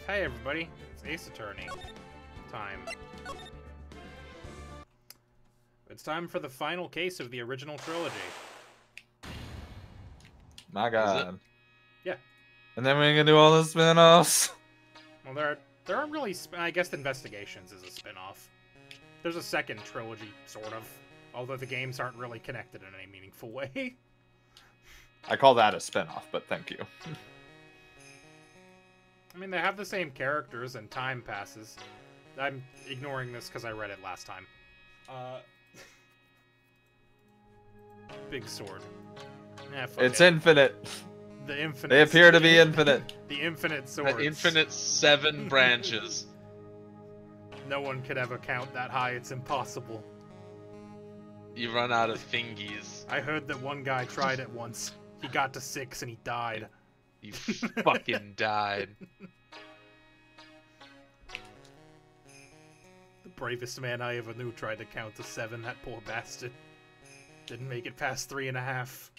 Hey everybody, it's Ace Attorney time. It's time for the final case of the original trilogy. My God. Yeah. And then we're gonna do all the spin-offs. Well, there aren't really. I guess Investigations is a spin-off. There's a second trilogy, sort of. Although the games aren't really connected in any meaningful way. I call that a spin-off, but thank you. I mean, they have the same characters and time passes. I'm ignoring this because I read it last time. Big sword. It's infinite. The infinite. They appear to be infinite. The infinite swords. The infinite 7 branches. No one could ever count that high. It's impossible. You run out of thingies. I heard that one guy tried it once. He got to 6 and he died. You fucking died. The bravest man I ever knew tried to count to 7. That poor bastard. Didn't make it past 3.5.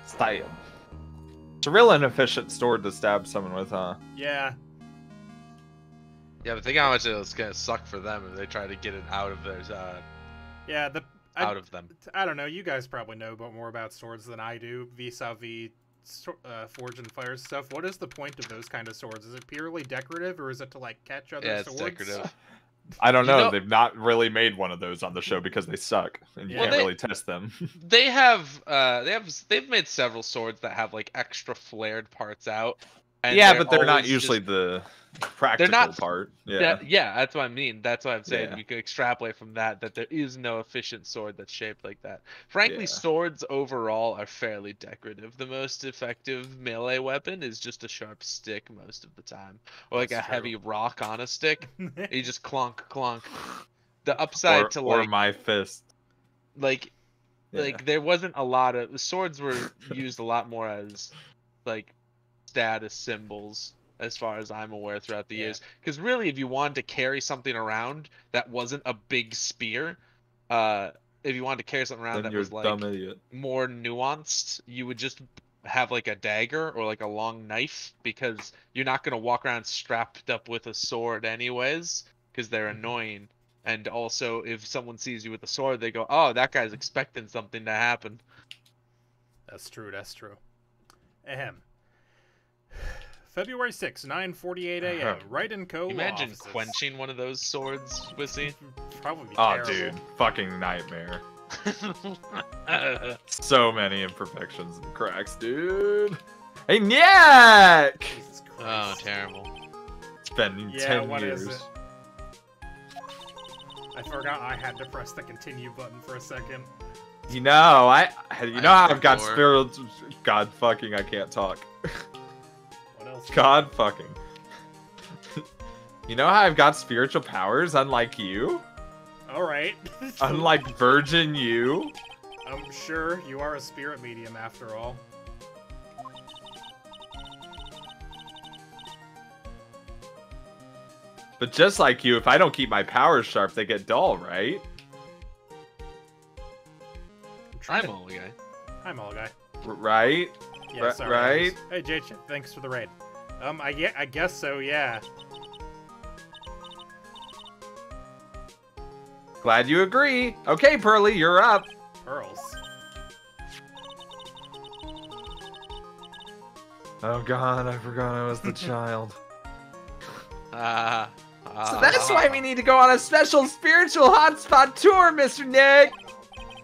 Stab. It's a real inefficient sword to stab someone with, huh? Yeah. Yeah, but think how much it's gonna suck for them if they try to get it out of their Yeah, out of them. I don't know. You guys probably know more about swords than I do, vis-a-vis Forge and Fire stuff. What is the point of those kind of swords? Is it purely decorative, or is it to like catch other swords? Yeah, it's decorative. I don't know. They've not really made one of those on the show because they suck, and you can't really test them. They've made several swords that have like extra flared parts out. And yeah, but they're not usually the practical part. Yeah, that's what I mean. That's what I'm saying. Yeah. You can extrapolate from that there is no efficient sword that's shaped like that. Frankly, swords overall are fairly decorative. The most effective melee weapon is just a sharp stick most of the time, or like a heavy rock on a stick. You just clonk, clonk. The upside or my fist. Like there wasn't a lot of swords were used a lot more as like status symbols as far as I'm aware throughout the years, because really if you wanted to carry something around that wasn't a big spear, if you wanted to carry something around that was like more nuanced, you would just have like a dagger or like a long knife, because you're not going to walk around strapped up with a sword anyways, because they're annoying. And also if someone sees you with a sword, they go, oh, that guy's expecting something to happen. That's true. Ahem. February 6, 9:48 a.m. Right in Co. Imagine offices. quenching one of those swords, Wissy. Probably be Oh, terrible. dude, fucking nightmare. So many imperfections and cracks, dude. Hey, Nyak! Jesus Christ. Oh, terrible. It's been 10 what years. is it? I forgot I had to press the continue button for a second. You know, how I've got spiritual. God fucking, I can't talk. What else? God fucking. You know how I've got spiritual powers, unlike you? Alright. Unlike Virgin you? I'm sure you are a spirit medium after all. But just like you, if I don't keep my powers sharp, they get dull, right? I'm all guy. I'm all guy. Right? Yeah, sorry, right? Hey, J-Chip, thanks for the raid. I guess so, yeah. Glad you agree. Okay, Pearly, you're up. Pearls. Oh god, I forgot I was the child. So that's why we need to go on a special spiritual hotspot tour, Mr. Nick!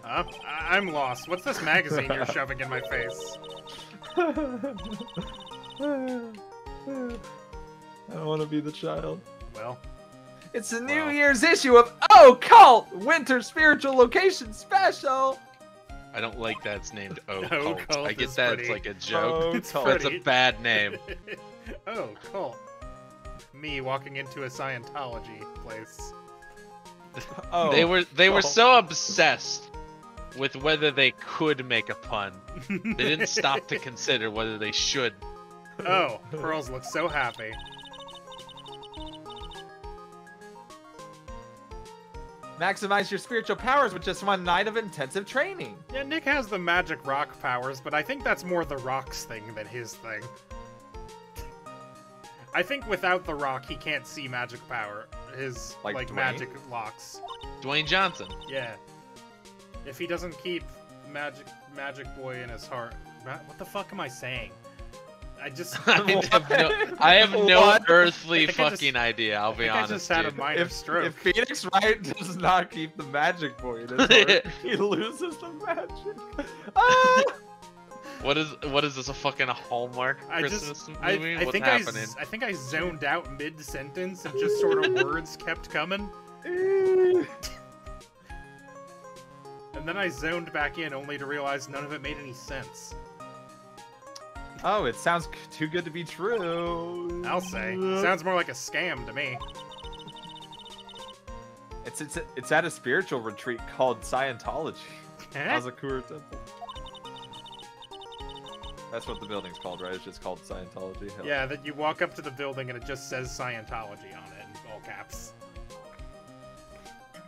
I'm lost. What's this magazine you're shoving in my face? I don't want to be the child. Well. It's a New Year's issue of Occult Winter Spiritual Location Special! I don't like that it's named Occult. Occult I get is that pretty. it's like a joke. It's That's pretty. a bad name. Oh, cult. Me walking into a Scientology place. Oh, They were so obsessed with whether they could make a pun. They didn't stop to consider whether they should. Oh, Pearls looks so happy. Maximize your spiritual powers with just one night of intensive training. Yeah, Nick has the magic rock powers, but I think that's more the rock's thing than his thing. I think without the rock, he can't see magic power. His, like magic locks. Dwayne Johnson. Yeah. If he doesn't keep Magic Boy in his heart... What the fuck am I saying? I just... I have no earthly fucking idea, I'll be honest. I just had a minor stroke. If Phoenix Wright does not keep the Magic Boy in his heart, he loses the magic. Ah! What is this, a fucking Hallmark Christmas movie? What's happening? I think I zoned out mid-sentence and just sort of words kept coming. And then I zoned back in only to realize none of it made any sense. Oh, it sounds too good to be true. I'll say. Sounds more like a scam to me. It's at a spiritual retreat called Scientology. Hazakura Temple. That's what the building's called, right? It's just called Scientology. Hell. Yeah, that you walk up to the building and it just says Scientology on it in all caps.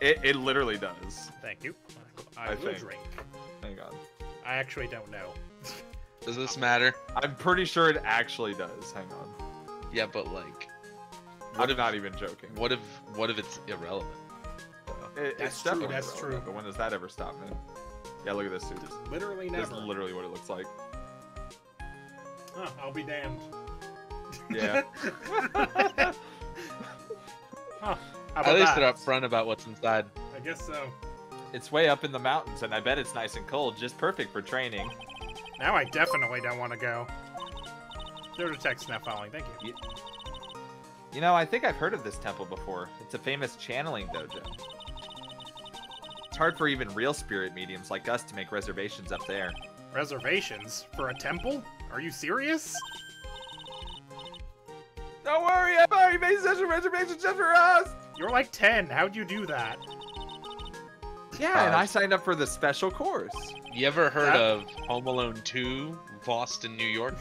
It literally does. Thank you. I will drink. Hang on. I actually don't know. Does this matter? I'm pretty sure it actually does. Hang on. Yeah, but like... I'm not even joking. What if it's irrelevant? It's true, definitely that's irrelevant, true. But when does that ever stop, man? Yeah, look at this suit. Literally never. This is literally what it looks like. Huh, I'll be damned. Yeah. Huh, At least they're upfront about what's inside. I guess so. It's way up in the mountains, and I bet it's nice and cold, just perfect for training. Now I definitely don't want to go. There to text now following, thank you. You know, I think I've heard of this temple before. It's a famous channeling dojo. It's hard for even real spirit mediums like us to make reservations up there. Reservations? For a temple? Are you serious? Don't worry, I've already made such a reservation just for us! You're like 10, how'd you do that? Yeah, and I signed up for the special course. You ever heard of Home Alone 2, Boston, New York?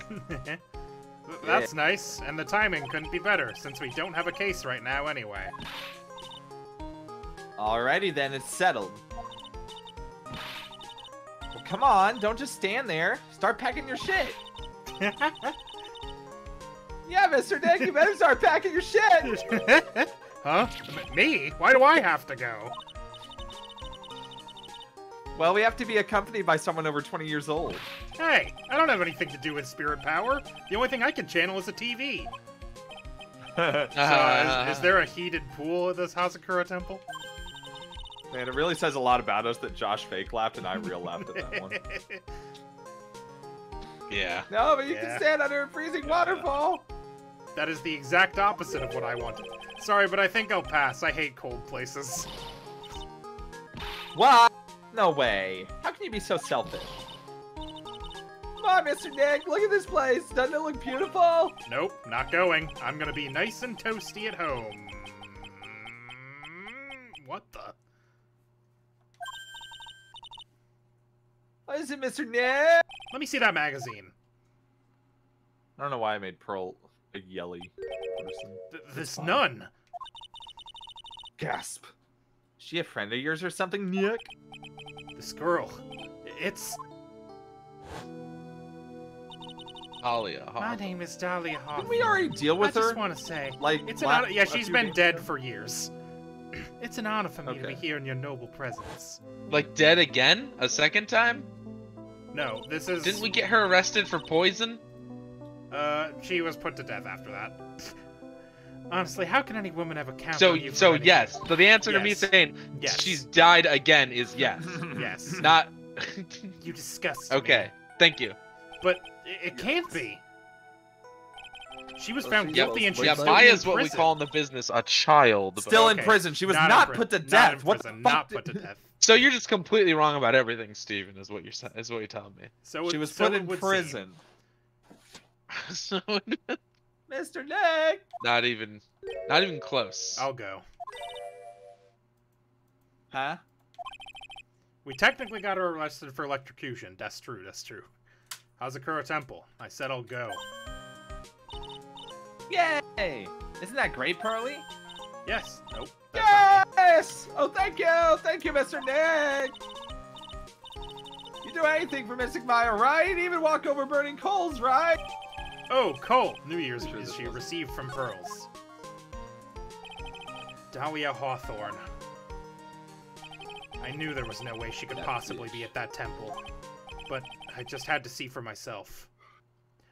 That's nice, and the timing couldn't be better, since we don't have a case right now anyway. Alrighty then, it's settled. Well, come on, don't just stand there. Start packing your shit. Yeah, Mr. Nick, you better start packing your shit. Huh? Me? Why do I have to go? Well, we have to be accompanied by someone over 20 years old. Hey, I don't have anything to do with spirit power. The only thing I can channel is a TV. So, is there a heated pool at this Hazakura temple? Man, it really says a lot about us that Josh fake laughed and I real laughed at that one. Yeah. No, but you can stand under a freezing waterfall. That is the exact opposite of what I wanted. Sorry, but I think I'll pass. I hate cold places. What? No way. How can you be so selfish? Come on, Mr. Nick, look at this place. Doesn't it look beautiful? Nope, not going. I'm gonna be nice and toasty at home. What the? What is it, Mr. Nick? Let me see that magazine. I don't know why I made Pearl a yelly person. This nun. Gasp. Is she a friend of yours or something, Nick? This girl. It's... Talia. My name is Dahlia Hoffman. Didn't we already deal with her? I just want to say, like, it's an honor. Yeah, she's been dead for years. It's an honor for me to be here in your noble presence. Like dead again? A second time? No, this is... Didn't we get her arrested for poison? She was put to death after that. Honestly, how can any woman ever count So, on you? so yes. So the answer to me saying she's died again is yes. Yes. Not... You disgust me. Okay, thank you. But it can't be. She was found guilty and she's yeah, still Maya's in what we prison. call in the business a child. Still in prison. She was not put to death. What the fuck? Not put to death. So you're just completely wrong about everything, Steven, is what you're telling me. So she was put in prison. So Mr. Nick. Not even close. I'll go. Huh? We technically got her arrested for electrocution. That's true. That's true. Hazakura Temple. I said I'll go. Yay! Isn't that great, Pearly? Yes. Nope. That's not me. Yes! Oh, thank you! Thank you, Mr. Nick! You do anything for Mystic Maya, right? Even walk over burning coals, right? Oh, coal. New Year's is she received from Pearls. Dahlia Hawthorne. I knew there was no way she could possibly be at that temple. But I just had to see for myself.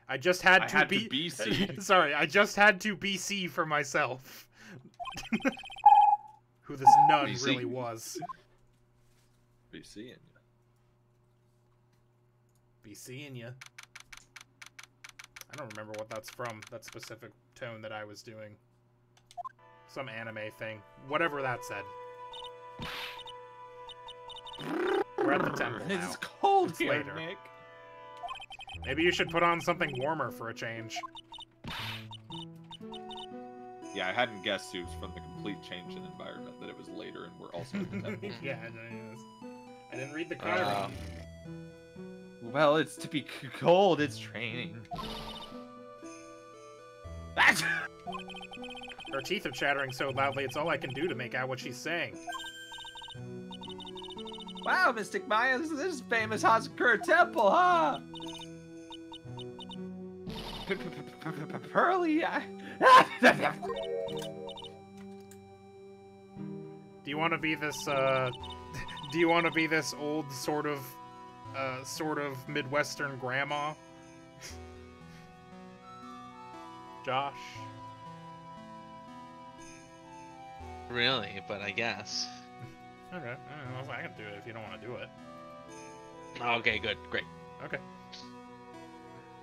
I just had to BC. Sorry, I just had to BC for myself. Who this nun BC? really was. Be seeing you. Be seeing ya. I don't remember what that's from, that specific tone that I was doing. Some anime thing. Whatever that said. We're at the temple now. It's cold It's here, later. Nick. Maybe you should put on something warmer for a change. Yeah, I hadn't guessed it was from the complete change in environment that it was later and we're also at the temple. Yeah, I didn't read the card. Well, it's to be cold. It's training. Her teeth are chattering so loudly it's all I can do to make out what she's saying. Wow, Mystic Maya, this is famous Hazakura Temple, huh? Pearly, Do you want to be this, do you want to be this old sort of Midwestern grandma? Josh? Really, but I guess. Okay, I can do it if you don't want to do it. Okay, good, great. Okay.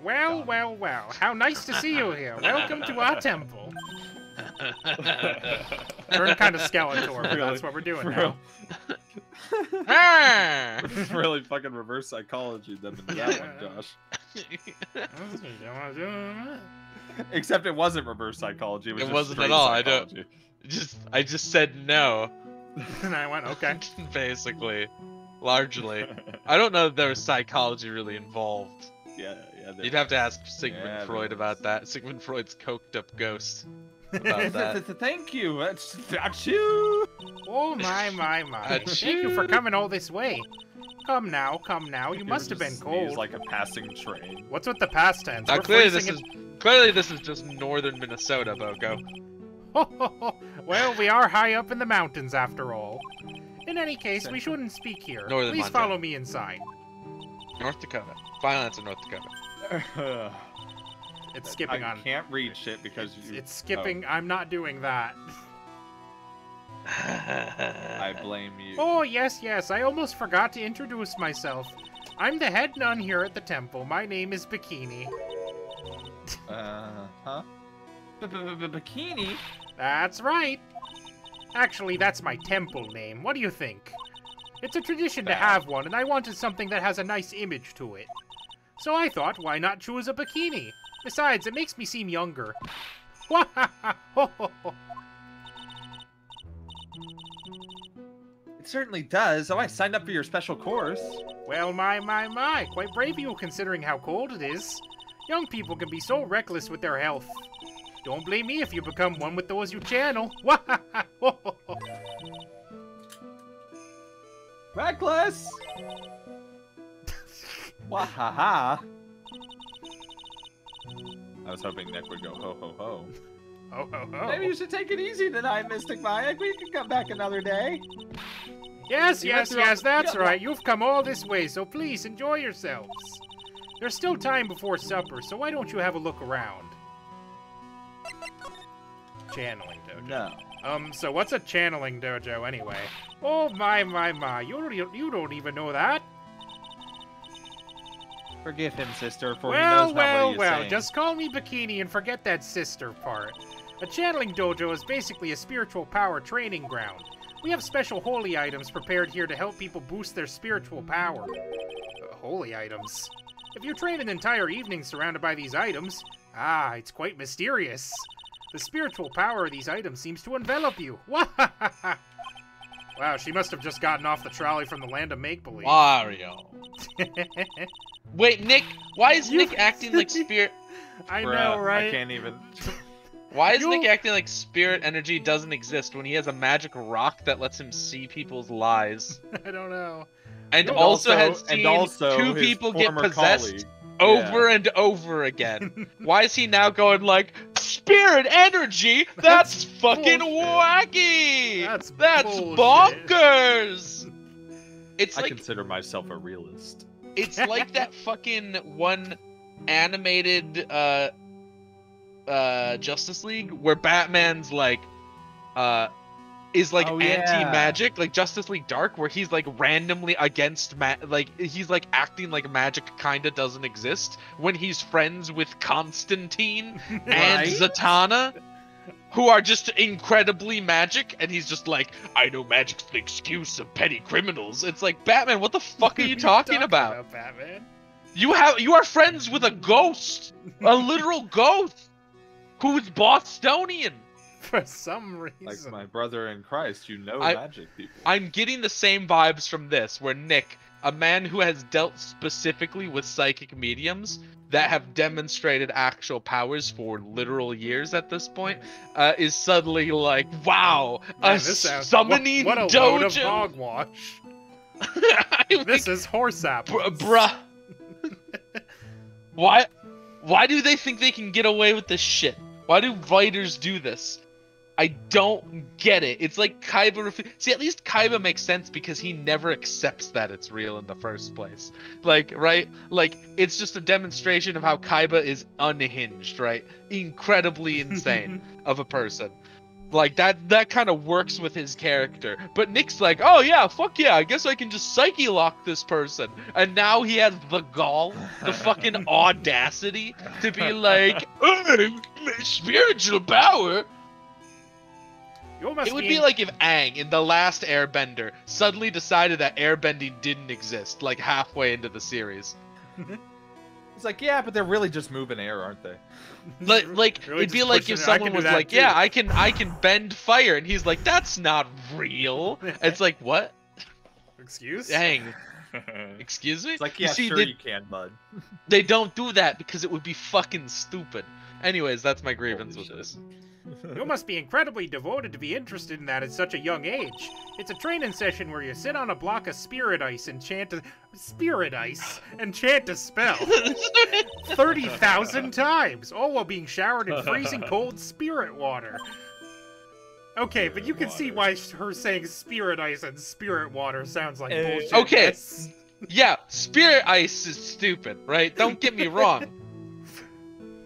Well, well, well. How nice to see you here. Welcome to our temple. Turn kind of Skeletor, but that's what we're doing now. Really fucking reverse psychology them into that one, Josh. Except it wasn't reverse psychology. It wasn't at all. Psychology. I just said no. And I went, okay. Basically, largely. I don't know if there was psychology really involved. Yeah. You'd have to ask Sigmund Freud about that. Sigmund Freud's coked up ghost. About that. Thank you. Achoo. Oh my. Thank you for coming all this way. Come now. You must have been cold. Like a passing train. What's with the past tense? Clearly this is just northern Minnesota, Bogo. Well, we are high up in the mountains after all. In any case, we shouldn't speak here. Please follow me inside. North Dakota. Final answer, North Dakota. It's skipping on. I can't read shit because it's skipping. Oh. I'm not doing that. I blame you. Oh, yes. I almost forgot to introduce myself. I'm the head nun here at the temple. My name is Bikini. Huh? Bikini? That's right. Actually, that's my temple name. What do you think? It's a tradition to have one, and I wanted something that has a nice image to it. So I thought, why not choose a bikini? Besides, it makes me seem younger. It certainly does. Oh, I signed up for your special course. Well, my. Quite brave of you considering how cold it is. Young people can be so reckless with their health. Don't blame me if you become one with those you channel. Reckless! Wahaha! I was hoping Nick would go ho ho ho. Ho ho ho. Maybe you should take it easy tonight, Mystic Maya. We can come back another day. Yes, that's right. You've come all this way, so please enjoy yourselves. There's still time before supper, so why don't you have a look around? Channeling dojo. No. So what's a channeling dojo anyway? Oh my. You don't even know that. Forgive him, sister, for he knows not what he is saying. Just call me Bikini and forget that sister part. A channeling dojo is basically a spiritual power training ground. We have special holy items prepared here to help people boost their spiritual power. Holy items? If you train an entire evening surrounded by these items, it's quite mysterious. The spiritual power of these items seems to envelop you. Wow, she must have just gotten off the trolley from the land of make-believe. Wario. Wait, Nick, why is Nick acting like spirit? I know, right? I can't even. Why is Nick acting like spirit energy doesn't exist when he has a magic rock that lets him see people's lies? I don't know. And also has seen two his people get former possessed colleague. over and over again. Why is he now going like, spirit energy? That's fucking wacky! That's bullshit. Bonkers! It's I like, consider myself a realist. it's like that fucking one animated Justice League where Batman's like is like anti-magic, like Justice League Dark, where he's like randomly against like he's like acting like magic kinda doesn't exist when he's friends with Constantine and Zatanna, who are just incredibly magic, and he's just like, I know magic's the excuse of petty criminals. It's like, Batman, what the fuck are you talking about? Batman? You are friends with a ghost, a literal ghost, who's Bostonian. For some reason. Like my brother in Christ, you know magic people. I'm getting the same vibes from this, where Nick, a man who has dealt specifically with psychic mediums that have demonstrated actual powers for literal years at this point, is suddenly like, wow, Man, a summoning what a dojo? load of hogwash. This is horse apples. Bruh. Why do they think they can get away with this shit? Why do writers do this? I don't get it. It's like Kaiba see, at least Kaiba makes sense because he never accepts that it's real in the first place. Like, right? Like, it's just a demonstration of how Kaiba is unhinged, right? Incredibly insane of a person. Like, that kind of works with his character. But Nick's like, oh yeah, fuck yeah, I guess I can just psyche lock this person. And now he has the gall, the fucking audacity to be like, oh, spiritual power. It would be like if Aang, in The Last Airbender, suddenly decided that airbending didn't exist, like halfway into the series. It's like, yeah, but they're really just moving air, aren't they? Like really it'd be like if someone was like, too. yeah, I can bend fire, and he's like, that's not real. It's like, what? Excuse? Aang. Excuse me? It's like, yeah, see, sure you can, bud. They don't do that because it would be fucking stupid. Anyways, that's my grievance with this. You must be incredibly devoted to be interested in that at such a young age. It's a training session where you sit on a block of spirit ice and chant a spell 30,000 times, all while being showered in freezing cold spirit water. Okay, but you can see why her saying spirit ice and spirit water sounds like bullshit. Okay, yeah, spirit ice is stupid, right? Don't get me wrong.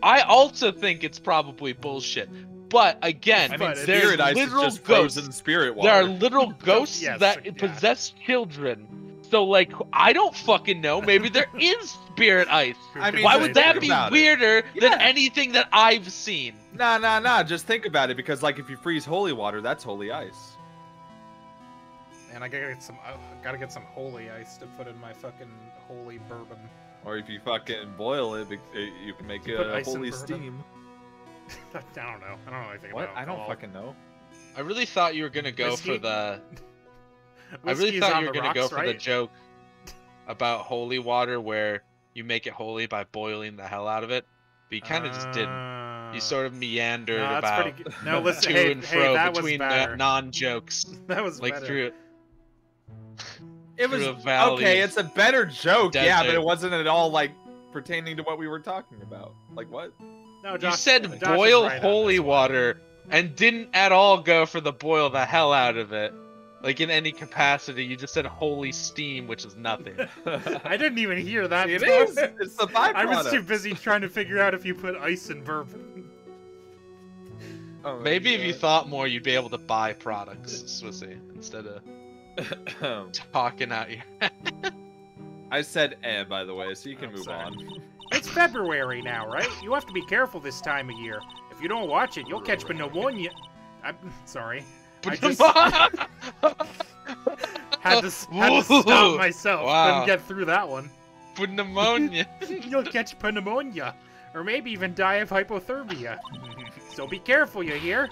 I also think it's probably bullshit. But again, spirit ice is just frozen spirit water. There are literal ghosts that possess children. So, like, I don't fucking know. Maybe there is spirit ice. I mean, why would that be weirder than anything that I've seen? Nah. Just think about it, because, like, if you freeze holy water, that's holy ice. And I gotta get some holy ice to put in my fucking holy bourbon. Or if you fucking boil it, you can make a holy steam. I don't know. I don't know anything what? about I alcohol. don't fucking know. I really thought you were gonna go Whiskey? for the. I Whiskey really is thought on you were the gonna go rocks, for the right? joke about holy water, where you make it holy by boiling the hell out of it. But you kind of just didn't. You sort of meandered no, about pretty good. No, listen, to and fro that between was better. non-jokes. That was like better. through. It was a valley okay. It's a better joke, yeah, but desert. it wasn't at all like pertaining to what we were talking about. Like what? No, You Josh, said Josh is boil right on holy this one. water and didn't at all go for the boil the hell out of it. Like in any capacity, you just said holy steam, which is nothing. I didn't even hear that. It part. is. It's the byproduct. I was too busy trying to figure out if you put ice in bourbon. Oh, Maybe if you God. thought more, you'd be able to buy products, Swissy, instead of talking out your. I said by the way, so you can Oh, move sorry. on. It's February now, right? You have to be careful this time of year. If you don't watch it, you'll catch pneumonia. I'm sorry. I just had to stop myself. Wow. Couldn't get through that one. Pneumonia. You'll catch pneumonia, or maybe even die of hypothermia. So be careful, you hear?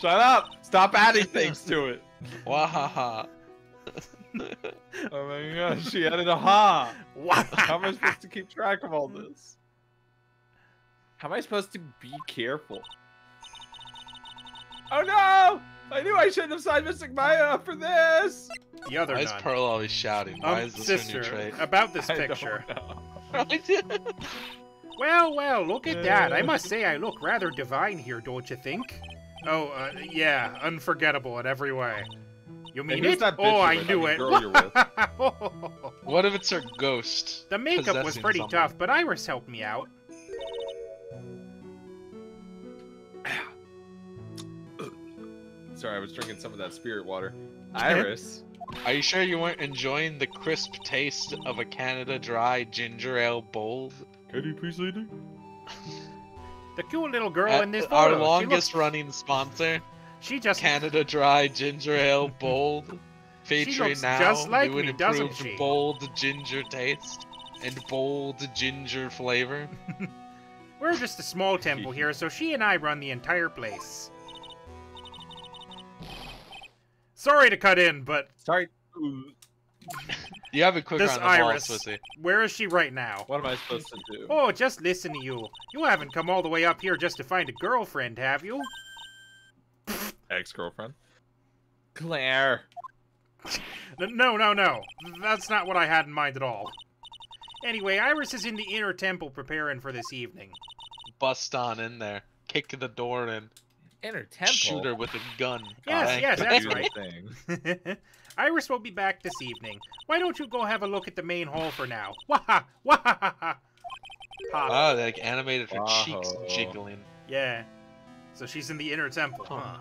Shut up! Stop adding things to it. Wahaha. Oh my gosh, she added a ha. Wow. How am I supposed to keep track of all this? How am I supposed to be careful? Oh no! I knew I shouldn't have signed Mystic Maya up for this! The other Why is nun. Pearl always shouting? Why is this her Sister, new trait? about this I don't picture. know. Well, well, look at that. I must say I look rather divine here, don't you think? Oh, yeah, unforgettable in every way. You mean who's it? that bitch Oh, you're I with? knew I mean, it. girl you're with. What if it's her ghost? The makeup was possessing pretty someone? tough, but Iris helped me out. Sorry, I was drinking some of that spirit water. Iris. Are you sure you weren't enjoying the crisp taste of a Canada Dry ginger ale bold? Can you please lead me? The cute little girl in this Our photo. longest running sponsor, She just Canada Dry ginger ale bold, featuring looks now just like new and me, doesn't improved she? bold ginger taste and bold ginger flavor. We're just a small temple here, so she and I run the entire place. Sorry to cut in, but Sorry. You have a quick this on the ball, Iris, Swissy. where is she right now? What am I supposed to do? Oh, just listen to you. You haven't come all the way up here just to find a girlfriend, have you? Ex-girlfriend. Claire. No, no, no. That's not what I had in mind at all. Anyway, Iris is in the inner temple preparing for this evening. Bust on in there, kick the door in, Inner temple. shoot her with a gun. Yes, Bang, yes, bang. that's Do the right. thing. Iris will be back this evening. Why don't you go have a look at the main hall for now? Waha! Waha! Oh, they like animated her cheeks Wow. jiggling. Yeah. So she's in the inner temple, Huh. huh?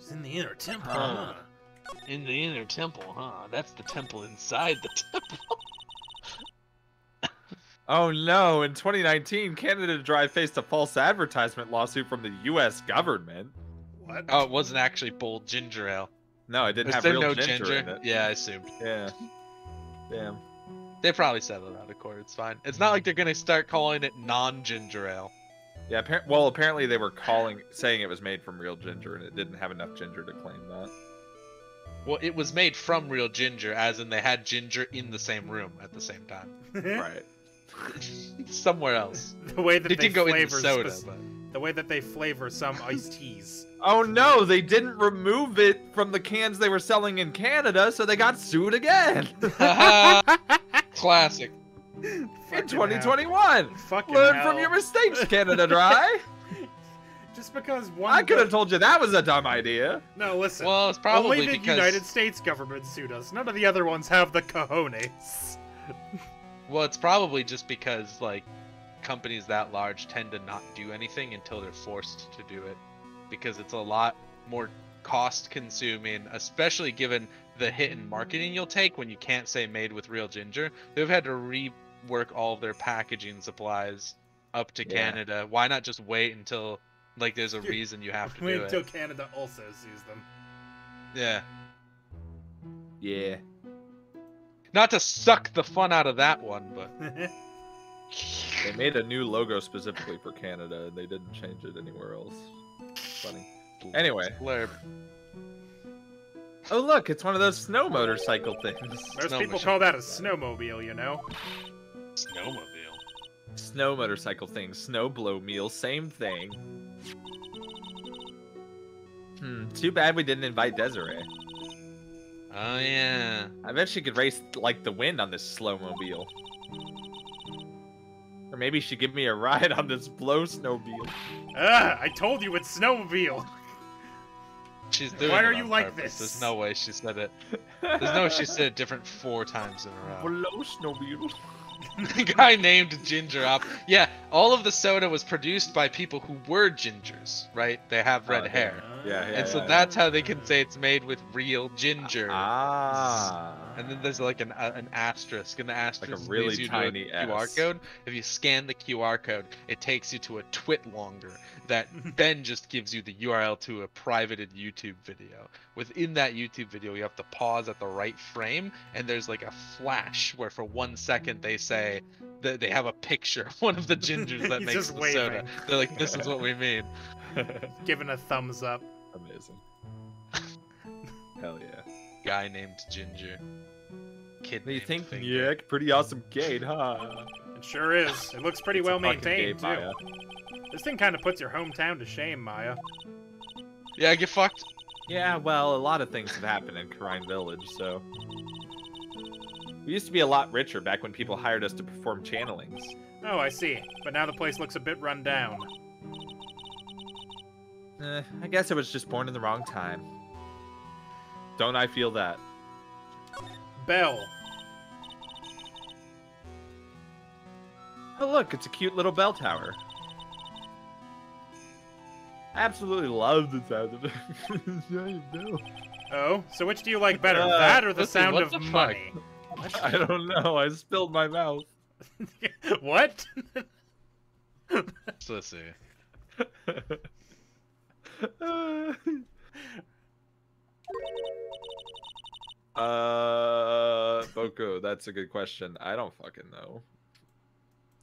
She's in the inner temple, Huh. In the inner temple, huh? That's the temple inside the temple. Oh no, in 2019, Canada Dry faced a false advertisement lawsuit from the US government. What? Oh, it wasn't actually bold ginger ale. No, it didn't Is have there real no ginger, in it. Yeah, I assumed. Yeah. Damn. They probably settled out of court. It's fine. It's not like they're gonna start calling it non-ginger ale. Yeah, well, apparently they were saying it was made from real ginger, and it didn't have enough ginger to claim that. Well, it was made from real ginger, as in they had ginger in the same room at the same time. Right. Somewhere else. The way that They they did go into flavor soda, spec- but... the way that they flavor some iced teas. Oh no, they didn't remove it from the cans they were selling in Canada, so they got sued again. Classic. In Fucking 2021. Fucking Learn hell. from your mistakes, Canada Dry. Just because one. I could have told you that was a dumb idea. No, listen. Well, it's probably only the because... United States government sued us. None of the other ones have the cojones. Well, it's probably just because, like, companies that large tend to not do anything until they're forced to do it. Because it's a lot more cost-consuming, especially given the hit in marketing you'll take when you can't say made with real ginger. They've had to rework all of their packaging supplies up to Yeah. Canada. Why not just wait until, like, there's a reason you have to Wait do until it? Canada also sues them. Yeah. Yeah. Not to suck the fun out of that one, but... They made a new logo specifically for Canada, and they didn't change it anywhere else. Funny. Anyway. Blurb. Oh look, it's one of those snow motorcycle things. Most Snow people machine. call that a snowmobile, you know? Snowmobile. Snow motorcycle thing, snow blow meal, same thing. Too bad we didn't invite Desiree. Oh, yeah. I bet she could race like the wind on this slowmobile. Or maybe she'd give me a ride on this blow snowmobile. I told you it's snowmobile. She's doing Why it are on you like purpose. this? There's no way she said it. There's no way she said it different 4 times in a row. Blow snowmobile. The guy named Ginger up. Yeah, all of the soda was produced by people who were gingers, right? They have red Oh, hair. Yeah, And so that's how they can say it's made with real ginger. Ah. And then there's like an asterisk, and the asterisk really leads you tiny to a QR S. code. If you scan the QR code, it takes you to a twit longer that then just gives you the URL to a privated YouTube video. Within that YouTube video, you have to pause at the right frame, and there's like a flash where for 1 second they say that they have a picture of one of the gingers that He's makes just the waving. soda. They're like, this is what we mean. Giving a thumbs up. Amazing. Hell yeah. Guy named Ginger. Kid What do you named think, Finger. Nick? Pretty awesome gate, huh? It sure is. It looks pretty It's a well fucking maintained, gay too. Maya. This thing kind of puts your hometown to shame, Maya. Yeah, get fucked. Yeah, well, a lot of things have happened in Karine Village, so... We used to be a lot richer back when people hired us to perform channelings. Oh, I see. But now the place looks a bit run down. I guess I was just born in the wrong time. Don't I feel that? Bell. Oh, look, it's a cute little bell tower. I absolutely love the sound of it. Oh, so which do you like better, that or the let's see, sound what of the fuck? money? I don't know. I spilled my mouth. What? Let's see. Boko, that's a good question. I don't fucking know.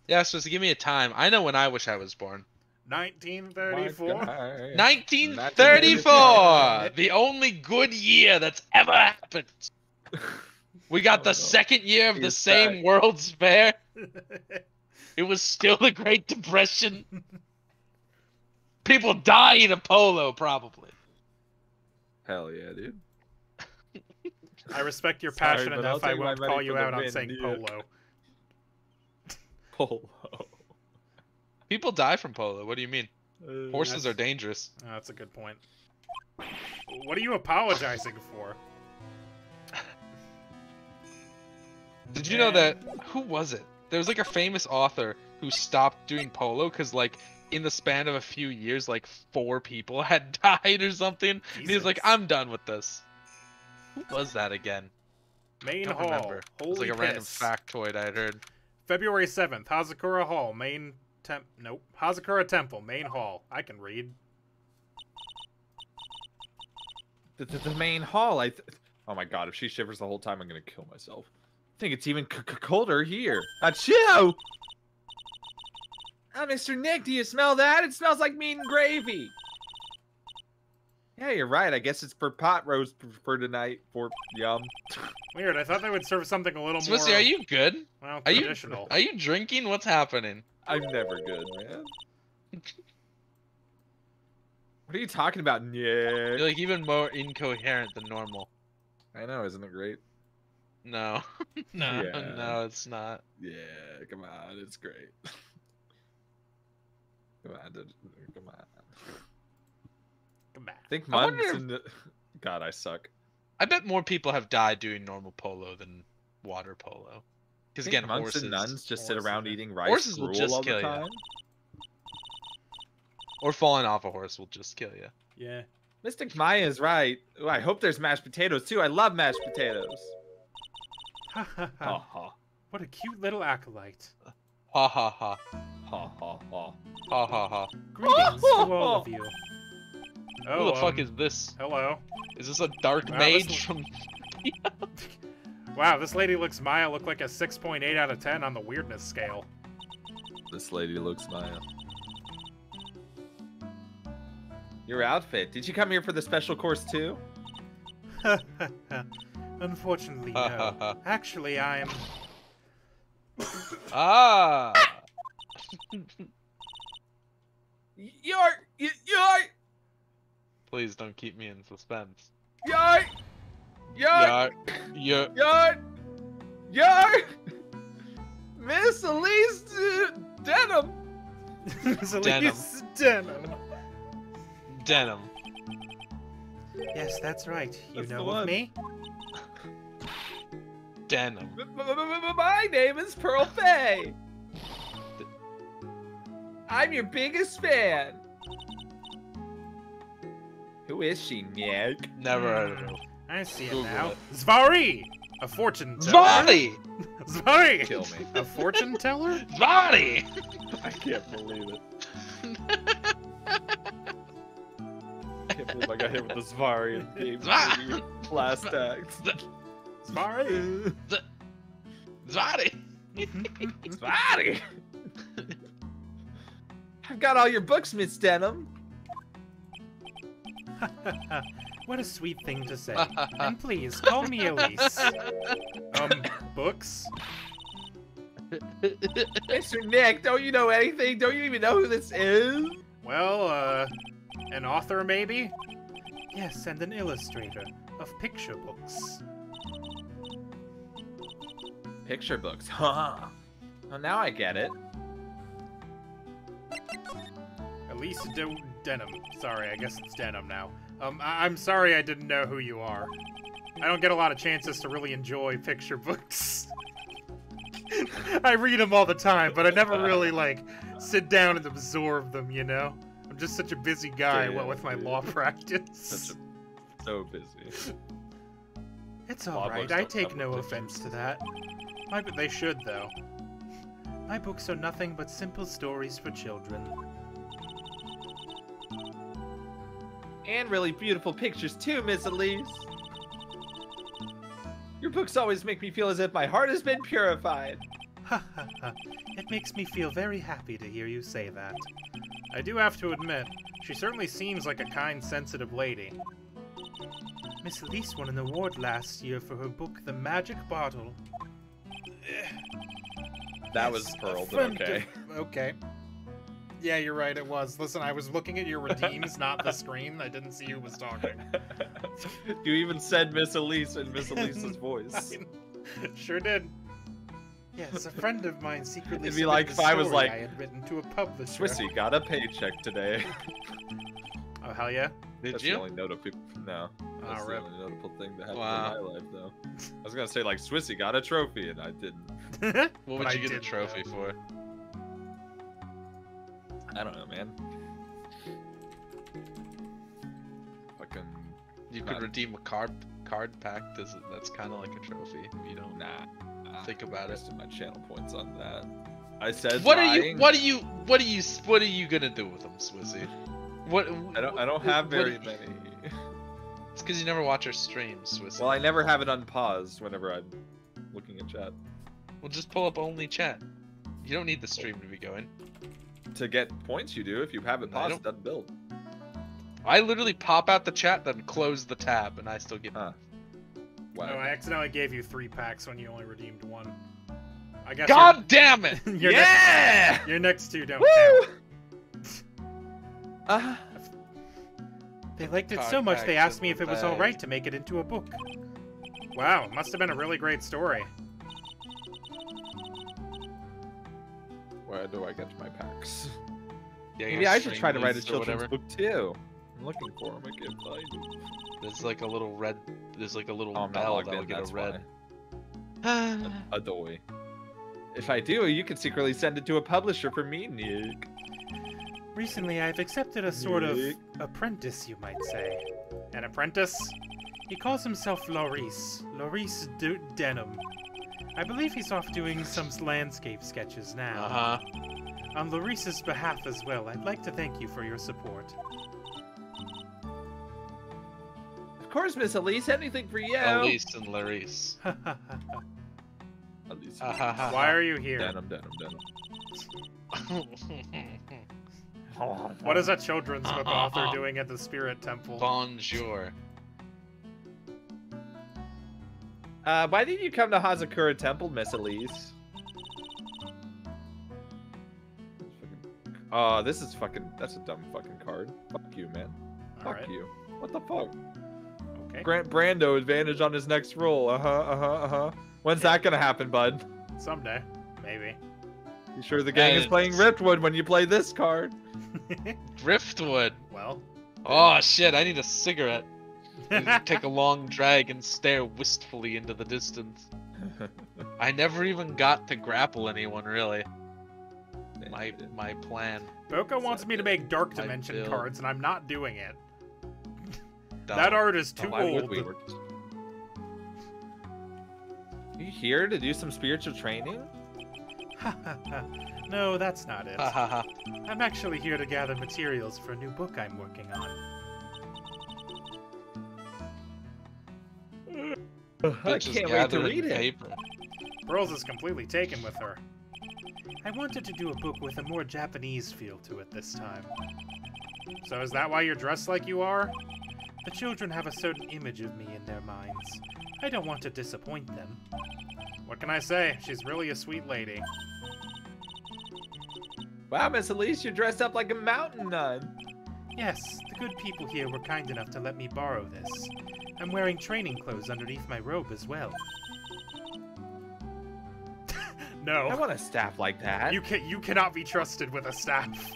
Yeah, so give me a time. I know when I wish I was born. 1934? 1934! The only good year that's ever happened. We got the second year of the same World's Fair. It was still the Great Depression. People dying of polo, probably. Hell yeah, dude. I respect your Sorry, passion but enough. I'll I take my won't money call for you the out on win, saying dude. polo. Polo. People die from polo. What do you mean? Horses are dangerous. Oh, that's a good point. What are you apologizing for? Did you know that? Who was it? There was like a famous author who stopped doing polo because, like, in the span of a few years, like 4 people had died or something. And he was like, "I'm done with this." Who was that again? Main I don't Hall. remember. It was Holy like a random piss. factoid I had heard. February 7th, Hazakura Hall, Nope. Hazakura Temple, Main Hall. I can read. The main hall. Oh my god! If she shivers the whole time, I'm gonna kill myself. I think it's even colder here. Achoo! Oh, Mr. Nick, do you smell that? It smells like meat and gravy. Yeah, you're right. I guess it's for pot roast for tonight. For yum. Weird. I thought they would serve something a little more. Swissy, are you good? Well, Are you traditional. drinking? What's happening? I'm never good, man. What are you talking about, Nick? You're like even more incoherent than normal. I know, isn't it great? No. No, Yeah. no, it's not. Yeah, come on, it's great. Come on, come on. Come back. Think I wonder months in the... God, I suck. I bet more people have died doing normal polo than water polo. Because Think again, monks horses and nuns just sit horses, around yeah. eating rice Horses will gruel just all kill the ya. time. or falling off a horse will just kill you. Yeah. Mystic Maya's right. Ooh, I hope there's mashed potatoes too. I love mashed potatoes. Ha ha Ha ha. ha What a cute little acolyte. Ha ha ha. ha ha ha. Ha ha ha. Greetings to all of you. Who the fuck is this? Hello. Is this a dark Wow, mage this from... Wow, this lady looks Maya look like a 6.8 out of 10 on the weirdness scale. This lady looks Maya. Your outfit. Did you come here for the special course too? Unfortunately, no. Actually, I am... Ah! You're... Please don't keep me in suspense. You're... Yeah. Miss Elise Denim. Denim. Denim. Yes, that's right. You That's the know one. of me? Denim. My name is Pearl Fay. I'm your biggest fan. Who is she, Nick? Never heard of her. I see it Google now. it. Zvari! A fortune teller. Zvali! Zvari! Kill me. A fortune teller? Zvali! I can't believe it. I can't believe I got hit with the Zvari in game last act. Zvari! Zvali! Zvari! I've got all your books, Miss Denim. What a sweet thing to say. And please, call me Elise. Books? Mr. Nick, don't you know anything? Don't you even know who this is? Well, an author maybe? Yes, and an illustrator of picture books. Picture books, huh? Well, now I get it. Elise Denim. Sorry, I guess it's Denim now. I'm sorry I didn't know who you are. I don't get a lot of chances to really enjoy picture books. I read them all the time, but I never really, like, sit down and absorb them, you know? I'm just such a busy guy, what with my law practice. So busy. It's alright, I take no offense to that. They should, though. My books are nothing but simple stories for children. And really beautiful pictures too, Miss Elise. Your books always make me feel as if my heart has been purified. Ha ha ha. It makes me feel very happy to hear you say that. I do have to admit, she certainly seems like a kind, sensitive lady. Miss Elise won an award last year for her book, The Magic Bottle. That was Pearl, but okay. Okay. Yeah, you're right, it was. Listen, I was looking at your redeems, not the screen. I didn't see who was talking. You even said Miss Elise in Miss Elise's voice. Sure did. Yes, a friend of mine secretly It'd be like if I was like, I had written to a publisher. Swissy got a paycheck today. Oh, hell yeah? Did you? The only notable no. That's the rip. only notable thing that happened in my life, though. I was gonna say like Swissy got a trophy, and I didn't. What would you get a trophy for? I don't know, man. Fucking. You could redeem a card pack. That's kind of like a trophy if you don't think about it. My channel points on that. I said. What are you gonna do with them, Swizzy? What? I don't have very many. It's because you never watch our streams, Swizzy. Well, I never have it unpaused whenever I'm looking at chat. Well, just pull up only chat. You don't need the stream to be going. To get points, you do. If you have it paused, it doesn't build. I literally pop out the chat, then close the tab, and I still get. Wow. No, I accidentally gave you 3 packs when you only redeemed 1. I guess. God damn it! Your next 2 don't count. They liked it so much they asked me if it was alright to make it into a book. Wow, must have been a really great story. Where do I get my packs? Yeah, maybe I should try to write a children's book too. I'm looking for them. I can't find it. There's like a little red. There's like a little bell that'll get a red. A doy. If I do, you can secretly send it to a publisher for me, Nick. Recently, I've accepted a sort of apprentice, you might say. An apprentice? He calls himself Laurice. Laurice Denim. I believe he's off doing some landscape sketches now. On Laurice's behalf as well, I'd like to thank you for your support. Of course, Miss Elise. Anything for you. Elise and Laurice. Why are you here? Denim. What is a children's book author doing at the Spirit Temple? Bonjour. Why did you come to Hazakura Temple, Miss Elise? Oh, this is fucking. That's a dumb fucking card. Fuck you, man. Fuck you. What the fuck? Okay. Grant Brando advantage on his next roll. When's that gonna happen, bud? Someday, maybe. You sure the gang is playing Riftwood when you play this card? Driftwood. Well. Oh shit! I need a cigarette. Take a long drag and stare wistfully into the distance. I never even got to grapple anyone, really. My plan. Boca wants me to make Dark Dimension cards, and I'm not doing it. That art is too old. Are you here to do some spiritual training? No, that's not it. I'm actually here to gather materials for a new book I'm working on. I can't wait to read it. Pearls is completely taken with her. I wanted to do a book with a more Japanese feel to it this time. So is that why you're dressed like you are? The children have a certain image of me in their minds. I don't want to disappoint them. What can I say? She's really a sweet lady. Wow, Miss Elise, you're dressed up like a mountain nun. Yes, the good people here were kind enough to let me borrow this. I'm wearing training clothes underneath my robe as well. No. I want a staff like that. You cannot be trusted with a staff.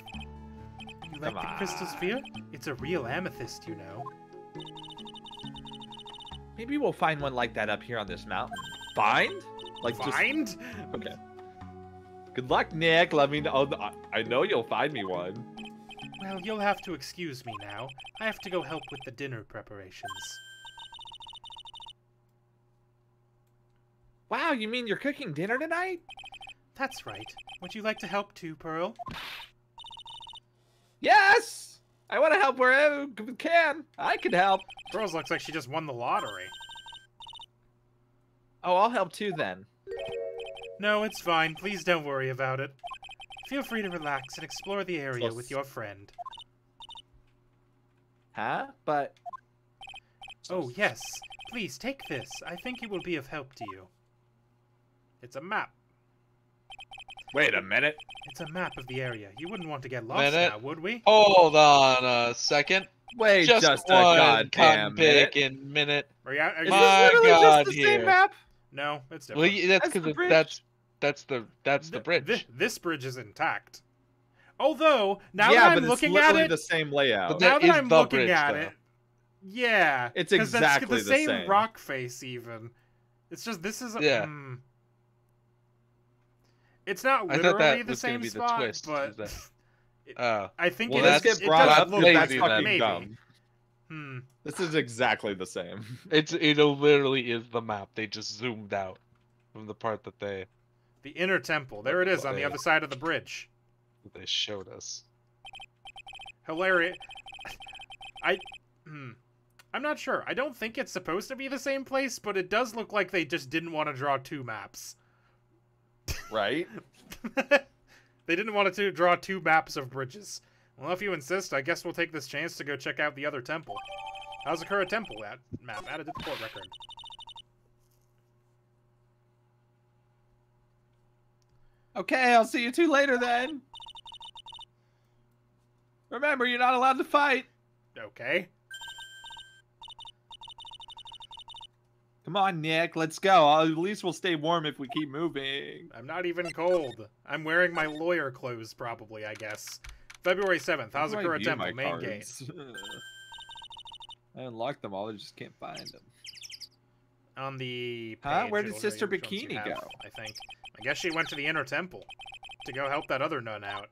You like Come the crystal sphere? It's a real amethyst, you know. Maybe we'll find one like that up here on this mountain. Find? Like Find? Just... Okay. Good luck, Nick. Let me know. I know you'll find me one. Well, you'll have to excuse me now. I have to go help with the dinner preparations. Wow, you mean you're cooking dinner tonight? That's right. Would you like to help too, Pearl? Yes! I want to help wherever we can. I can help. Pearl looks like she just won the lottery. Oh, I'll help too then. No, it's fine. Please don't worry about it. Feel free to relax and explore the area with your friend. Huh? But... Oh, yes. Please, take this. I think it will be of help to you. It's a map. Wait a minute. It's a map of the area. You wouldn't want to get lost now, would we? Hold on a second. Wait Just a one goddamn cotton minute. picking minute. Are you, Is My this literally God, just the here. same map? No, it's Well, different. that's That's the because bridge. that's the bridge. This bridge is intact. Although, now yeah, that but I'm looking it's at literally it, the same layout. But now that that is I'm the looking bridge, at though. it, yeah, It's 'cause that's exactly the the same same. rock face. Even it's just this is Yeah. It's not I thought literally that the was gonna same be the spot, twist, but is that- I think Well, it let's is. get It brought does up look because that's lazy, fucking then. maybe. dumb. This is exactly the same. it literally is the map. They just zoomed out from the part that they The inner temple. There it is on the Play. other side of the bridge. showed us. Hilarious. I'm not sure. I don't think it's supposed to be the same place, but it does look like they just didn't want to draw two maps. Right? They didn't want to draw two maps of bridges. Well, if you insist, I guess we'll take this chance to go check out the other temple. Hazakura Temple map added to the court record. Okay, I'll see you two later then. Remember, you're not allowed to fight. Okay. Come on, Nick, let's go. At least we'll stay warm if we keep moving. I'm not even cold. I'm wearing my lawyer clothes, probably, I guess. February 7th, How do I Hazakura view Temple, my main gate. cards? I unlocked them all, I just can't find them. On the Huh? page, Where did it'll show you Sister which ones you Bikini have, go? I think. I guess she went to the inner temple to go help that other nun out.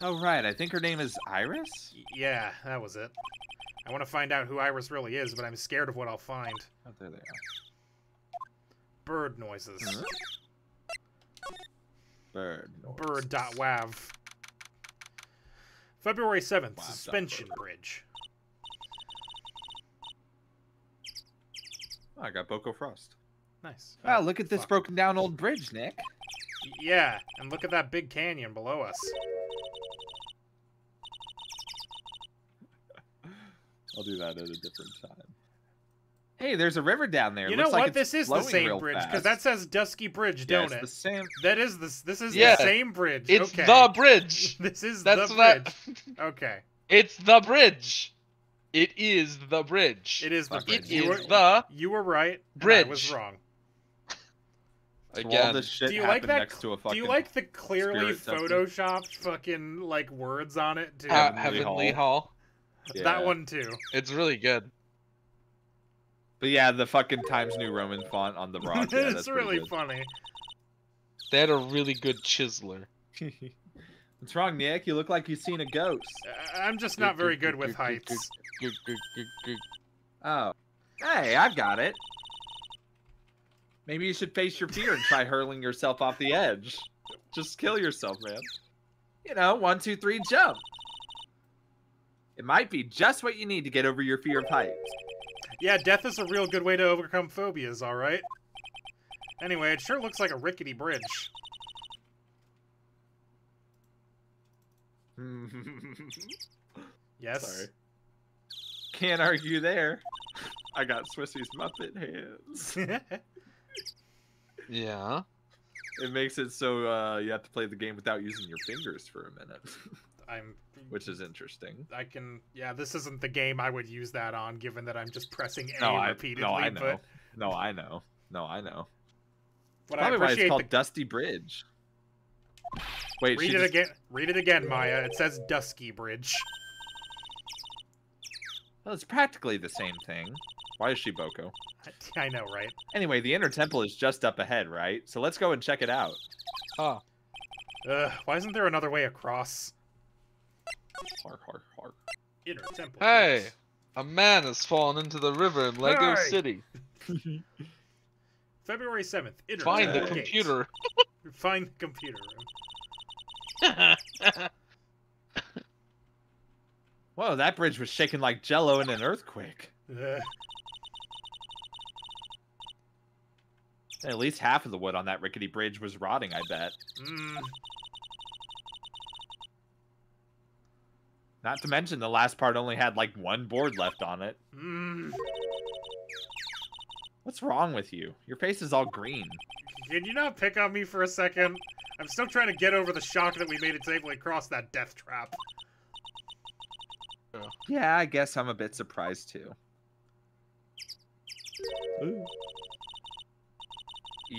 Oh, right, I think her name is Iris? Yeah, that was it. I want to find out who Iris really is, but I'm scared of what I'll find. Oh, there they are. Bird noises. Huh? Bird noise. Bird.wav. February 7th, Wav. Suspension Bird. Bridge. Oh, I got Boko Frost. Nice. Wow, Oh, look at this fuck. broken down old bridge, Nick. Yeah, and look at that big canyon below us. I'll do that at a different time. Hey, there's a river down there. You Looks know like what? it's This is the flowing same real bridge, fast. because that says Dusky Bridge, Yeah, don't it's it? the same. That is this is Yeah. the same bridge. It's okay. the bridge. This is That's the what bridge. Okay. It's the bridge. It is the bridge. It is the Fuck bridge. It You is were, the you were right. and I bridge. was wrong. So all again. this shit Do you like happened that? next to a fucking... Do you like the clearly spirit temple. photoshopped fucking like words on it too? Heavenly Hall? Yeah. That one too. It's really good. But yeah, the fucking Times New Roman font on the rock. Yeah, It's that's really pretty funny. They had a really good chiseler. good. What's wrong, Nick? You look like you've seen a ghost. I'm just not very good with heights. Oh. Hey, I've got it. Maybe you should face your fear and try hurling yourself off the edge. Just kill yourself, man. You know, 1, 2, 3, jump. It might be just what you need to get over your fear of heights. Yeah, death is a real good way to overcome phobias, alright? Anyway, it sure looks like a rickety bridge. Yes. Sorry. Can't argue there. I got Swissy's Muppet hands. Yeah. It makes it so you have to play the game without using your fingers for a minute. Which is interesting. I can. Yeah, this isn't the game I would use that on, given that I'm just pressing A No, I repeatedly. know. But No, I know. No, I know. But Probably I why appreciate it's called Dusty Bridge. Wait, Read it again. Read it again, Maya. It says Dusky Bridge. Well, it's practically the same thing. Why is she Boko? I know, right? Anyway, the inner temple is just up ahead, right? So let's go and check it out. Oh. Why isn't there another way across? Har, har, har. Inner temple. Hey! A man has fallen into the river in Lego Hey! City. February 7th. Inner Find the temple gate. computer. Find the computer room. Whoa, that bridge was shaking like jello in an earthquake. At least half of the wood on that rickety bridge was rotting, I bet. Not to mention the last part only had like one board left on it. What's wrong with you? Your face is all green. Can you not pick on me for a second? I'm still trying to get over the shock that we made it safely across that death trap. Yeah, I guess I'm a bit surprised too. Ooh.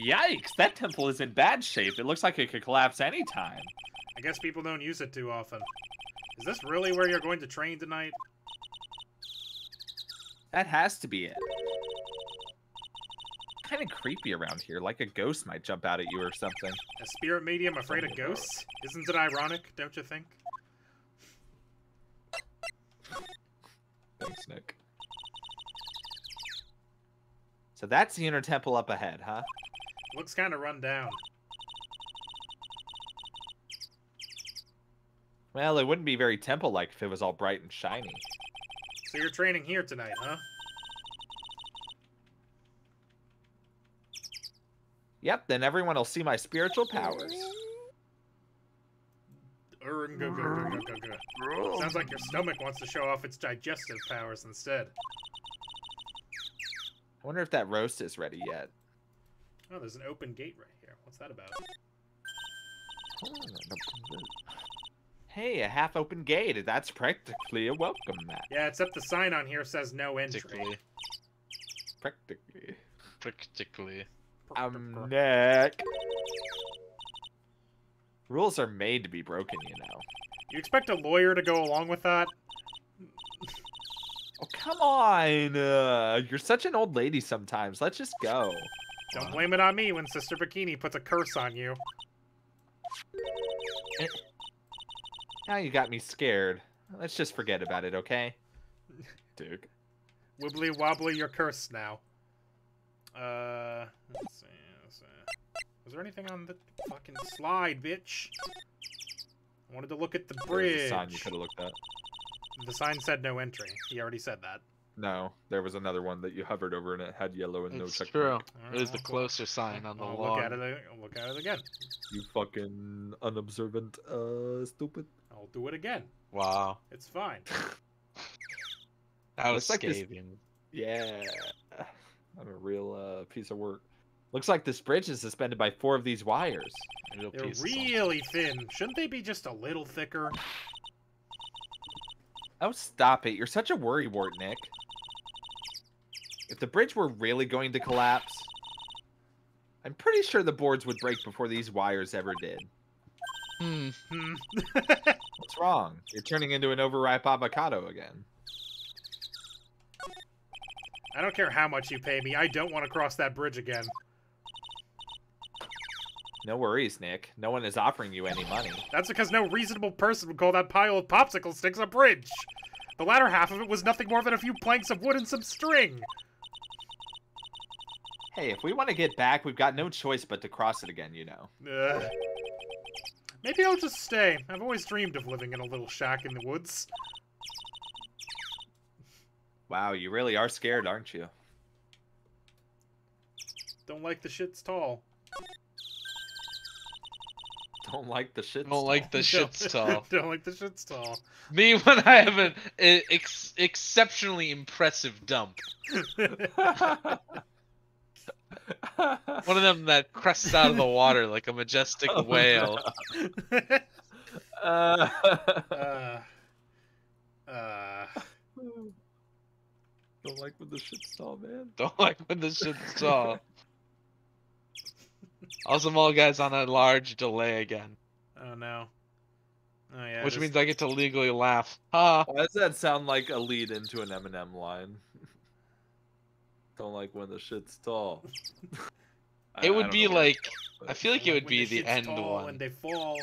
Yikes, that temple is in bad shape. It looks like it could collapse anytime. I guess people don't use it too often. Is this really where you're going to train tonight? That has to be it. Kind of creepy around here, like a ghost might jump out at you or something. A spirit medium afraid of ghosts? Isn't it ironic, don't you think? Thanks, Nick. So that's the inner temple up ahead, huh? Looks kind of run down. Well, it wouldn't be very temple-like if it was all bright and shiny. So you're training here tonight, huh? Yep, then everyone will see my spiritual powers. Sounds like your stomach wants to show off its digestive powers instead. I wonder if that roast is ready yet. Oh, there's an open gate right here. What's that about? Hey, a half-open gate. That's practically a welcome mat. Yeah, except the sign on here says no entry. Practically. Practically. Nick. Rules are made to be broken, you know. You expect a lawyer to go along with that? Oh, come on. You're such an old lady sometimes. Let's just go. Don't blame it on me when Sister Bikini puts a curse on you. Now you got me scared. Let's just forget about it, okay? Dude. Wibbly wobbly, you're cursed now. Let's see. Was there anything on the fucking slide, bitch? I wanted to look at the bridge. There was a sign you could have looked at. The sign said no entry. He already said that. No, there was another one that you hovered over and it had yellow and no It's check. true. Alright, It was the I'll closer sign on the I'll lawn. look at it again. You fucking unobservant, stupid. I'll do it again. Wow. It's fine. That was Looks like this- scathing. Yeah. I'm a real piece of work. Looks like this bridge is suspended by 4 of these wires. Real They're piece of something. really thin. Shouldn't they be just a little thicker? Oh, stop it. You're such a worrywart, Nick. If the bridge were really going to collapse, I'm pretty sure the boards would break before these wires ever did. Hmm. What's wrong? You're turning into an overripe avocado again. I don't care how much you pay me. I don't want to cross that bridge again. No worries, Nick. No one is offering you any money. That's because no reasonable person would call that pile of popsicle sticks a bridge. The latter half of it was nothing more than a few planks of wood and some string. Hey, if we want to get back, we've got no choice but to cross it again, you know. Maybe I'll just stay. I've always dreamed of living in a little shack in the woods. Wow, you really are scared, aren't you? Don't like the shit's tall. Don't like the shit Don't stall. like the shit stall. Don't like the shit stall. Me when I have an exceptionally impressive dump. One of them that crests out of the water like a majestic whale. uh, Don't like with the shit stall, man. Don't like when the shit stall. Also, all guys on a large delay again. oh no. Oh yeah. Which this- means I get to legally laugh. Ha! Why does that sound like a lead into an Eminem line? Don't like when the shit's tall. It would don't be know. like, I feel like it Like would when be the shit's end tall one. and they fall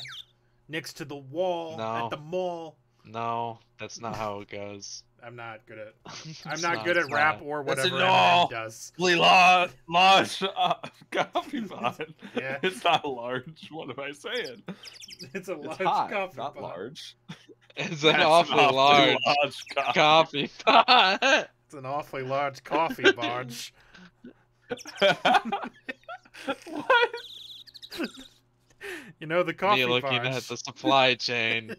next to the wall No. at the mall. No, that's not how it goes. I'm not good at. It's I'm not good at it's rap not. or That's whatever a no. Eminem does. Large coffee pot. Yeah. It's not large. What am I saying? It's a It's large hot, coffee not pot. large. It's an That's awfully large coffee pot. It's an awfully large coffee barge. What? You know the coffee Me looking barge. at the supply chain.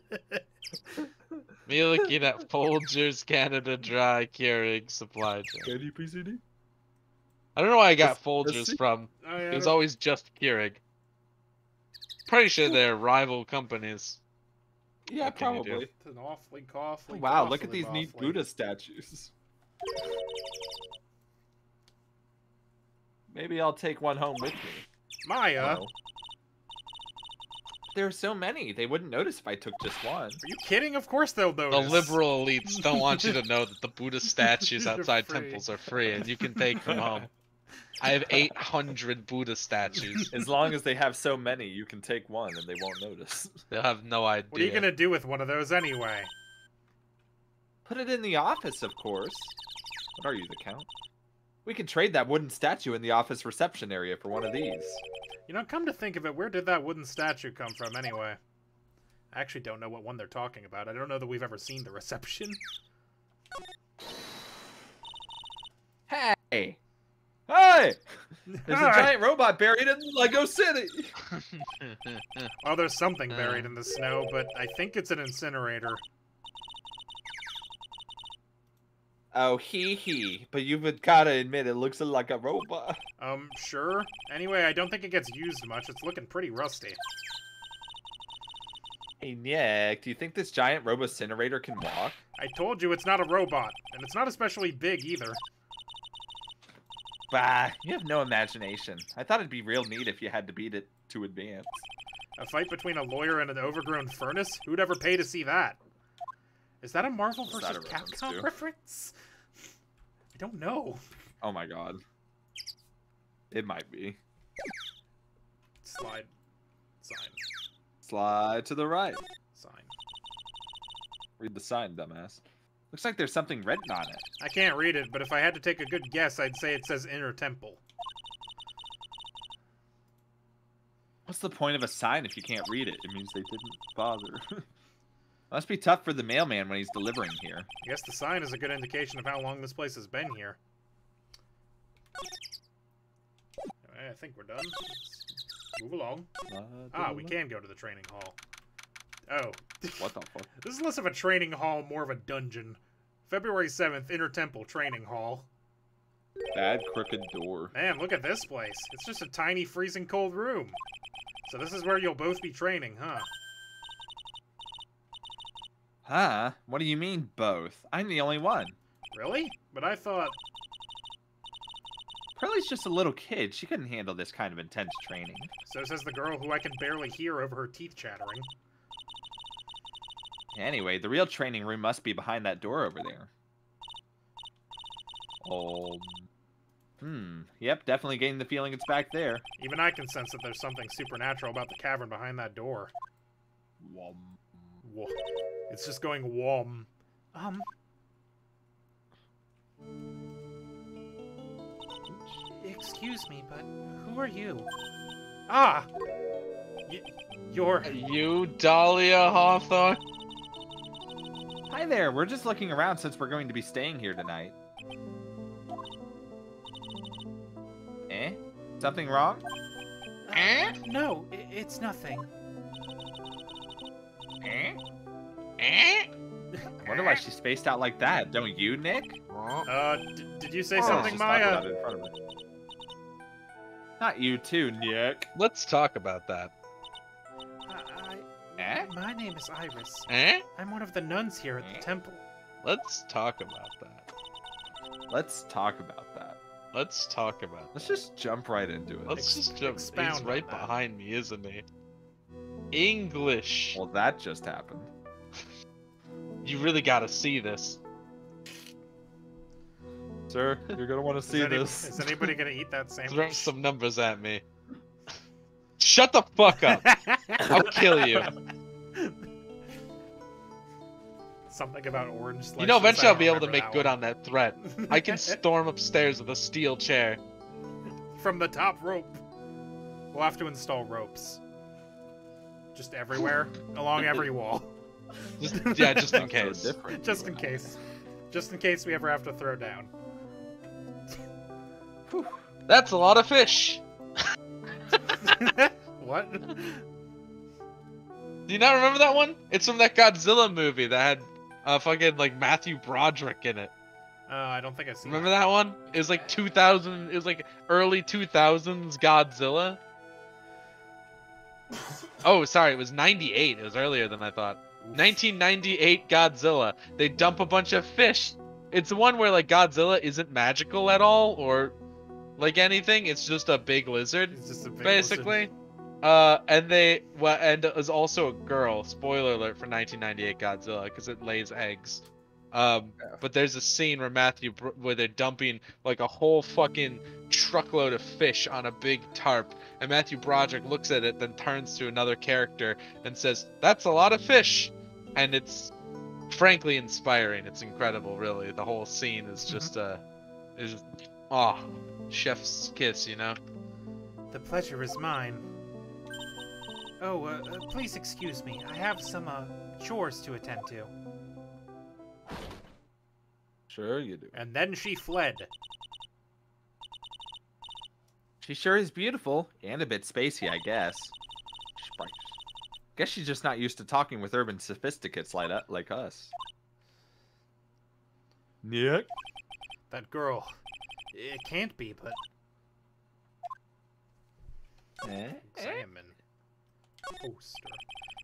Me looking at Folgers Canada Dry Keurig supply chain. KDPCD? I don't know where I got Let's Folgers see. from. Oh, yeah, It was I don't- always just Keurig. Pretty sure they're rival companies. Yeah, What can you do? probably. It's an awfully coffee. Wow, look at these neat Buddha statues. Maybe I'll take one home with me. Maya, Oh. There are so many. They wouldn't notice if I took just one. are you kidding? Of course they'll The notice. liberal elites don't want you to know that the Buddha statues They're outside free. temples are free and you can take them home. I have 800 Buddha statues. As long as they have so many, you can take one and they won't notice. They'll have no idea. What are you gonna do with one of those anyway? Put it in the office, of course. What are you, the count? We could trade that wooden statue in the office reception area for one of these. You know, come to think of it, where did that wooden statue come from anyway? I actually don't know what one they're talking about. I don't know that we've ever seen the reception. Hey! Hey! There's a giant robot buried in Lego City! Oh, there's something buried in the snow, but I think it's an incinerator. Oh, hee. But you've gotta admit, it looks like a robot. Sure. Anyway, I don't think it gets used much. It's looking pretty rusty. Hey, Nick, do you think this giant robo-incinerator can walk? I told you it's not a robot, and it's not especially big either. Bah, you have no imagination. I thought it'd be real neat if you had to beat it to advance. A fight between a lawyer and an overgrown furnace? Who'd ever pay to see that? Is that a Marvel What's that vs. a reference Capcom to? reference? I don't know. Oh my god. It might be. Slide. Sign. Slide to the right. Sign. Read the sign, dumbass. Looks like there's something written on it. I can't read it, but if I had to take a good guess, I'd say it says Inner Temple. What's the point of a sign if you can't read it? It means they didn't bother. Must be tough for the mailman when he's delivering here. I guess the sign is a good indication of how long this place has been here. I think we're done. Let's move along. Ah, we can go to the training hall. Oh. What the fuck? This is less of a training hall, more of a dungeon. February 7th, Inner Temple Training Hall. Bad crooked door. Man, look at this place. It's just a tiny, freezing cold room. So this is where you'll both be training, huh? Huh? What do you mean, both? I'm the only one. Really? But I thought... Pearlie's just a little kid. She couldn't handle this kind of intense training. So says the girl who I can barely hear over her teeth chattering. Anyway, the real training room must be behind that door over there. Yep, definitely getting the feeling it's back there. Even I can sense that there's something supernatural about the cavern behind that door. Wom. Whoa. It's just going whom. Excuse me, but who are you? Ah! You're... You, Dahlia Hawthorne? Hi there, we're just looking around since we're going to be staying here tonight. Eh? Something wrong? No, it's nothing. I wonder why she spaced out like that. Don't you, Nick? Did you say Oh, something, she's talking Maya? about it in front of me. Not you too, Nick. Let's talk about that. My name is Iris. Eh? I'm one of the nuns here at the temple. Let's talk about that. Let's talk about that. Let's talk about Let's just jump right into it. Let's just jump. He's expound right on that. behind me, isn't he? English. Well, that just happened. You really gotta see this. Sir, you're gonna want to see this. Is anybody gonna eat that sandwich? Throw some numbers at me. Shut the fuck up. I'll kill you. Something about orange slices. You know, eventually I I'll be don't able to remember make that good one. on that threat. I can storm upstairs with a steel chair. From the top rope. We'll have to install ropes. Just everywhere, along every wall. Just in That's so case. different. Just in case. Just in case we ever have to throw down. That's a lot of fish. What? Do you not remember that one? It's from that Godzilla movie that had fucking like Matthew Broderick in it. I don't think I've seen Remember that one? It was like 2000. It was like early 2000s Godzilla. Oh, sorry, it was 98. It was earlier than I thought. 1998 Godzilla. They dump a bunch of fish. It's the one where like Godzilla isn't magical at all or like anything. It's just a big lizard, It's just a big basically. And it was also a girl. Spoiler alert for 1998 Godzilla because it lays eggs. But there's a scene where they're dumping like a whole fucking truckload of fish on a big tarp, and Matthew Broderick looks at it, then turns to another character and says, "That's a lot of fish," and it's frankly inspiring. It's incredible, really. The whole scene is just chef's kiss, you know. The pleasure is mine. Oh, please excuse me. I have some chores to attend to. Sure you do. And then she fled. She sure is beautiful and a bit spacey, I guess. Guess she's just not used to talking with urban sophisticates like us. Nick? That girl. It can't be, but... Examine. Poster.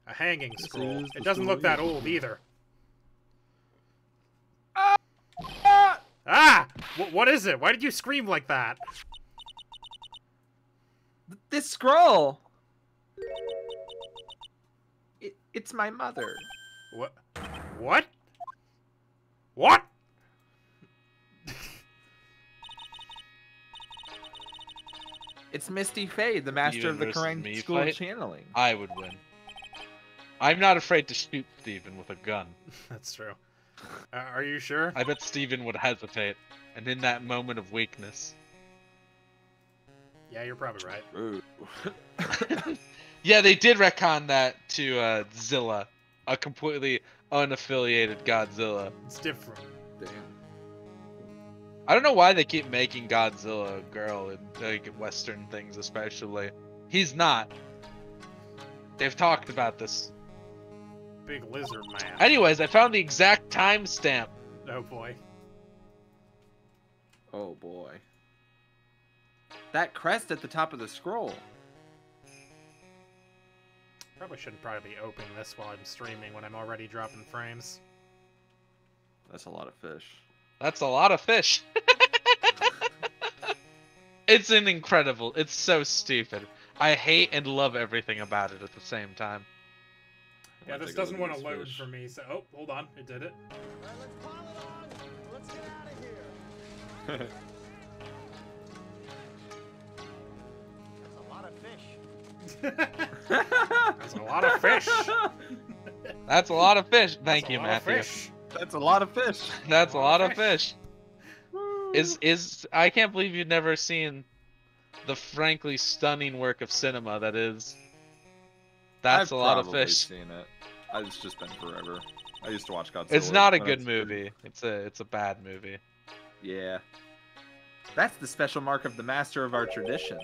A hanging scroll. is the It doesn't look that story. old either. Ah! What is it? Why did you scream like that? This scroll! It's my mother. What? What? What? It's Misty Fade, the master Steven of the versus Kerrang me School of fight? Channeling. I would win. I'm not afraid to shoot Steven with a gun. That's true. Are you sure? I bet Steven would hesitate, and in that moment of weakness. Yeah, you're probably right. Ooh. Yeah, they did retcon that to Zilla, a completely unaffiliated Godzilla. It's different. Damn. I don't know why they keep making Godzilla a girl in like Western things, especially. He's not. They've talked about this. Big lizard man. Anyways, I found the exact timestamp. Oh boy. Oh boy. That crest at the top of the scroll. Probably shouldn't be opening this while I'm streaming when I'm already dropping frames. That's a lot of fish. That's a lot of fish. It's an incredible. It's so stupid. I hate and love everything about it at the same time. Yeah, this doesn't want to load for me, so... Oh, hold on. It did it. Alright, let's pile it on. Let's get out of here. That's a lot of fish. That's a lot of fish. That's a lot of fish. Thank That's a you, lot of Matthew. fish. That's a lot of fish. That's a lot of fish. fish. I can't believe you've never seen the frankly stunning work of cinema that is. That's I've a lot of probably fish. Seen it. It's just been forever. I used to watch Godzilla. It's not a when I good was a kid. movie. It's a bad movie. Yeah. That's the special mark of the master of our tradition.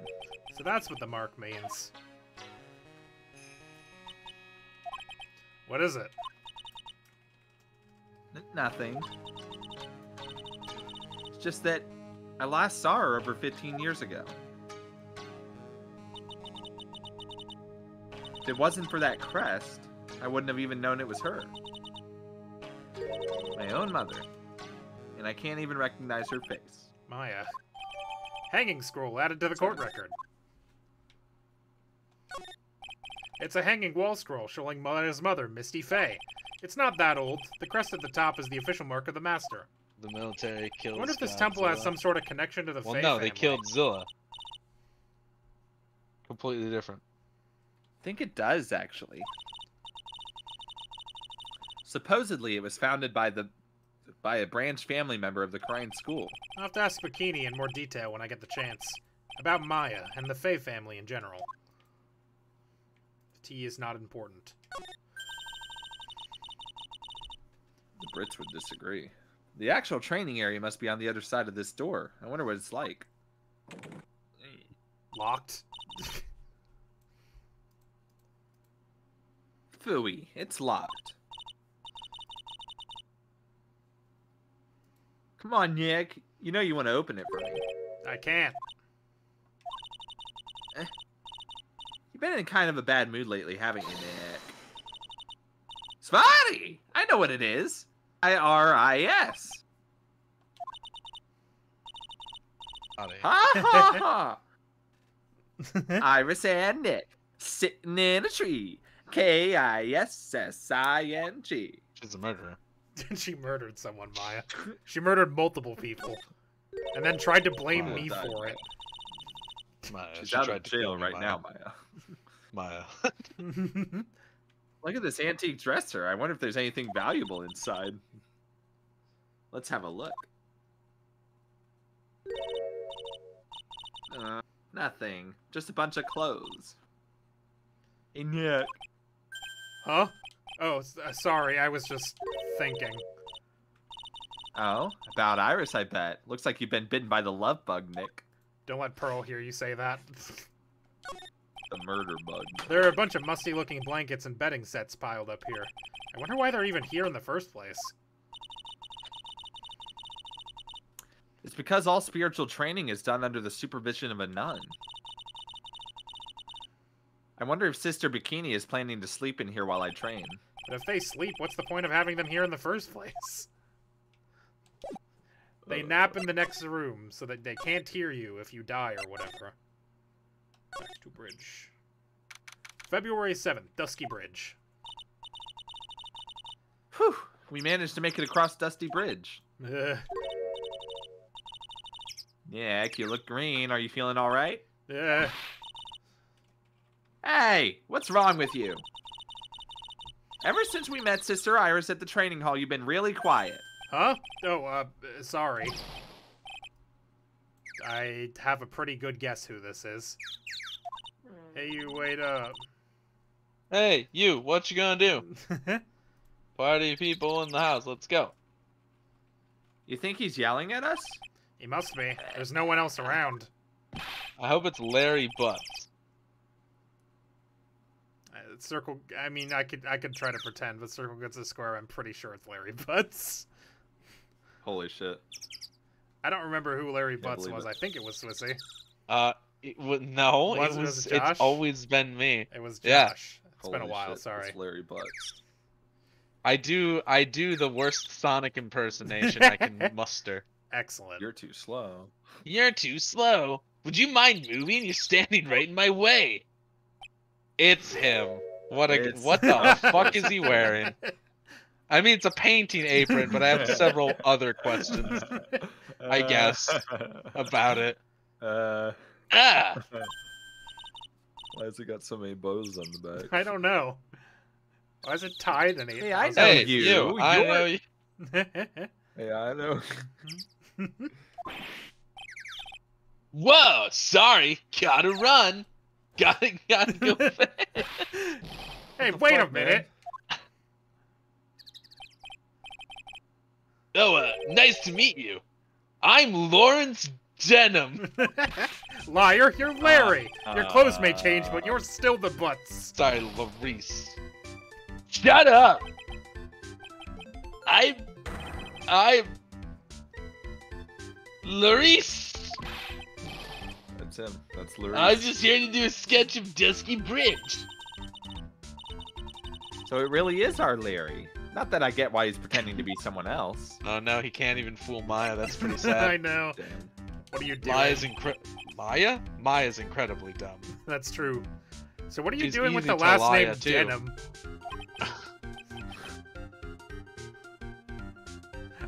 So that's what the mark means. What is it? Nothing. It's just that I last saw her over 15 years ago. If it wasn't for that crest, I wouldn't have even known it was her. My own mother. And I can't even recognize her face. Maya. Hanging scroll added to the court record. It's a hanging wall scroll showing Maya's mother, Misty Faye. It's not that old. The crest at the top is the official mark of the master. The military killed. I wonder if this temple has some sort of connection to the Faye no, family. they killed Zilla. Completely different. I think it does, actually. Supposedly, it was founded by a branch family member of the Crying School. I'll have to ask Bikini in more detail when I get the chance. About Maya and the Faye family in general. T is not important. The Brits would disagree. The actual training area must be on the other side of this door. I wonder what it's like. Locked. Phooey, it's locked. Come on, Nick. You know you want to open it for me. I can't. You've been in kind of a bad mood lately, haven't you, Nick? Spotty! I know what it is. IRIS. Ha ha ha! Iris and Nick sitting in a tree. KISSING. She's a murderer. She murdered someone, Maya. She murdered multiple people. And then tried to blame me for it. Maya, She's she out tried of to kill jail me, right Maya. now, Maya. Maya. Look at this antique dresser. I wonder if there's anything valuable inside. Let's have a look. Nothing. Just a bunch of clothes. Hey, Nick. Huh? Oh, sorry, I was just thinking. Oh, about Iris, I bet. Looks like you've been bitten by the love bug, Nick. Don't let Pearl hear you say that. The murder bug. There are a bunch of musty-looking blankets and bedding sets piled up here. I wonder why they're even here in the first place. It's because all spiritual training is done under the supervision of a nun. I wonder if Sister Bikini is planning to sleep in here while I train. But if they sleep, what's the point of having them here in the first place? They nap in the next room so that they can't hear you if you die or whatever. Back to bridge. February 7th, Dusky Bridge. Whew! We managed to make it across Dusty Bridge. Ugh. Nick, you look green. Are you feeling all right? Ugh. Hey, what's wrong with you? Ever since we met Sister Iris at the training hall, you've been really quiet. Huh? Oh, sorry. I have a pretty good guess who this is. Hey, you, wait up. Hey, you, what you gonna do? Party people in the house, let's go. You think he's yelling at us? He must be. There's no one else around. I hope it's Larry Butts. Circle. I mean, I could try to pretend, but circle gets a square. I'm pretty sure it's Larry Butts. Holy shit. I don't remember who Larry Butts believe was. it. I think it was Swissy. No, Was it Josh? it's always been me. It was Yeah. Josh. It's been a Holy while. shit, Sorry. It's Larry Butts. I do the worst Sonic impersonation I can muster. Excellent. You're too slow. You're too slow. Would you mind moving? You're standing right in my way. It's him. What the fuck is he wearing? I mean, it's a painting apron, but I have several other questions, I guess, about it. Why Ah! has it got so many bows on the back? I don't know. Why is it tied in Hey, I know Hey, you. I know you. Hey, I know. Whoa, sorry. Gotta run. Gotta go fast. Hey, the wait a fuck, man? minute. Oh, nice to meet you. I'm Lawrence Denham. Liar, you're Larry. Your clothes may change, but you're still the Butts. Sorry, Larice. Shut up! I'm Larice. That's him. That's Lurie. I was just here to do a sketch of Dusky Bridge. So it really is our Larry. Not that I get why he's pretending to be someone else. Oh no, he can't even fool Maya. That's pretty I sad. know. Damn. What are you doing? Maya? Maya's incredibly dumb. That's true. So what are you She's doing with easy the to last lie name to. Denim?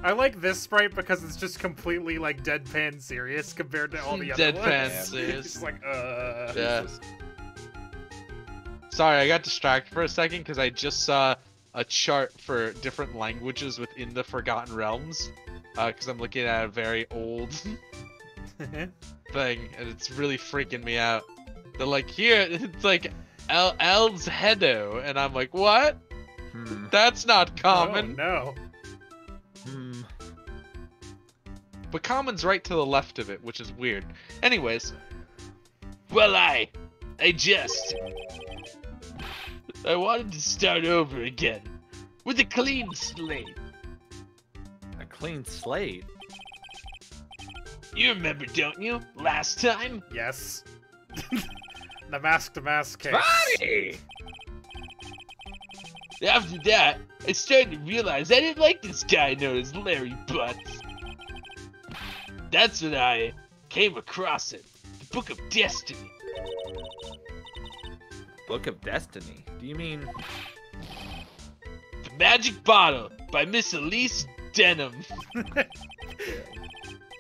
I like this sprite because it's just completely like deadpan serious compared to all the other Deadpan ones. serious. It's like, Yeah. Sorry, I got distracted for a second because I just saw a chart for different languages within the Forgotten Realms. Because I'm looking at a very old thing, and it's really freaking me out. They're like, here, it's like El's Hedo, and I'm like, what? That's not common. Oh, no. But common's right to the left of it, which is weird. Anyways, well, I wanted to start over again with a clean slate. A clean slate? You remember, don't you? Last time? Yes. The Mask to Mask case. Buddy! After that, I started to realize I didn't like this guy known as Larry Butts. That's when I came across it. The Book of Destiny. Book of Destiny? Do you mean... The Magic Bottle by Miss Elise Denham.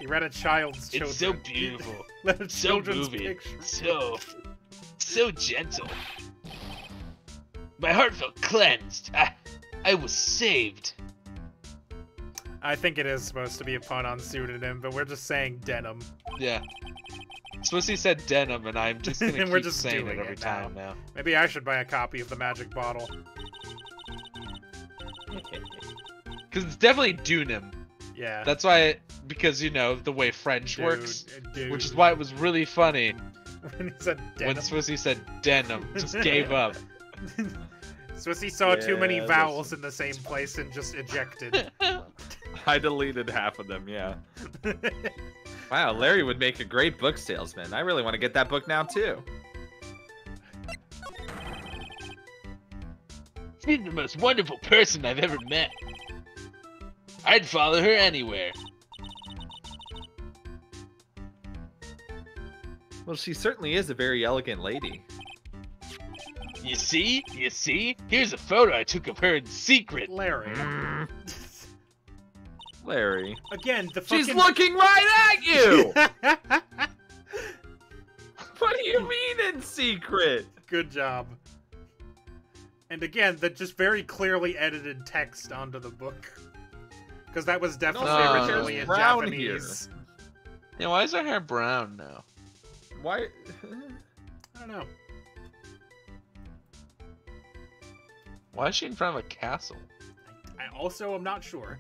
You read a child's children. It's so beautiful. Read a So children's moving. picture. So gentle. My heart felt cleansed. I was saved. I think it is supposed to be a pun on pseudonym, but we're just saying denim. Yeah. Swissy said denim, and I'm just gonna And we're keep just saying doing it every it time now. Maybe I should buy a copy of the Magic Bottle. Because it's definitely Dunim. Yeah. That's why, because you know the way French works, Dude. which is why it was really funny When he said when denim. Swissy said denim, just gave up. Swissy saw too many Yeah, vowels in the same place and just ejected. I deleted half of them, yeah. Wow, Larry would make a great book salesman. I really want to get that book now, too. She's the most wonderful person I've ever met. I'd follow her anywhere. Well, she certainly is a very elegant lady. You see? You see? Here's a photo I took of her in secret. Larry. Larry. Again, the fucking... She's looking right at you! What do you mean in secret? Good job. And again, the just very clearly edited text onto the book. Because that was definitely No, originally there's in brown Japanese. Yeah, why is her hair brown now? Why? I don't know. Why is she in front of a castle? I also am not sure.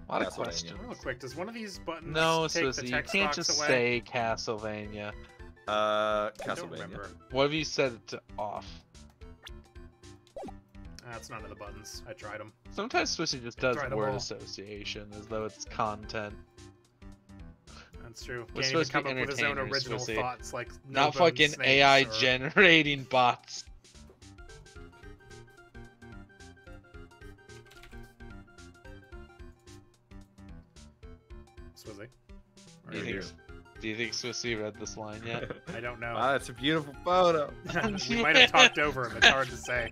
A lot of Castlevania. questions. Real quick, does one of these buttons No, take the Swissy, you text can't box just away? say Castlevania. I don't Castlevania. remember. What if you set it to off? That's none of the buttons. I tried them. Sometimes Swissy just does Try them word all. association as though it's content. That's true. We're Can't even supposed to be come up with his own entertainers, original Swissy. thoughts like Not no-bone fucking snakes AI or... generating bots. Swizzy. Do you think Swissy read this line yet? I don't know. Wow, that's a beautiful photo. We might have talked over him. It's hard to say.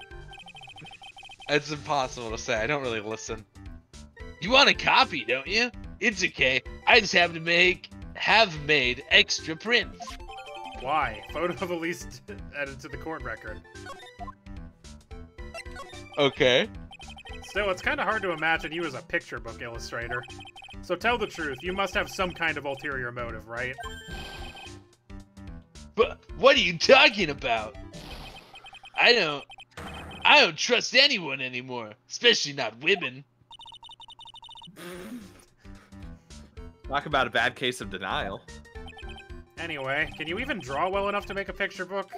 It's impossible to say. I don't really listen. You want a copy, don't you? It's okay. I just have made extra prints. Why? Photo of Elise added to the court record. Okay. Still, it's kind of hard to imagine you as a picture book illustrator. So tell the truth, you must have some kind of ulterior motive, right? But what are you talking about? I don't trust anyone anymore, especially not women. Talk about a bad case of denial. Anyway, can you even draw well enough to make a picture book?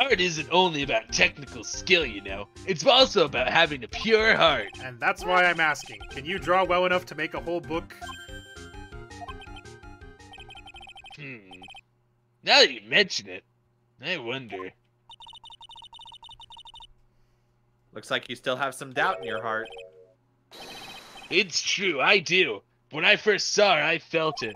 Art isn't only about technical skill, you know. It's also about having a pure heart. And that's why I'm asking. Can you draw well enough to make a whole book? Now that you mention it, I wonder. Looks like you still have some doubt in your heart. It's true, I do. When I first saw her, I felt it.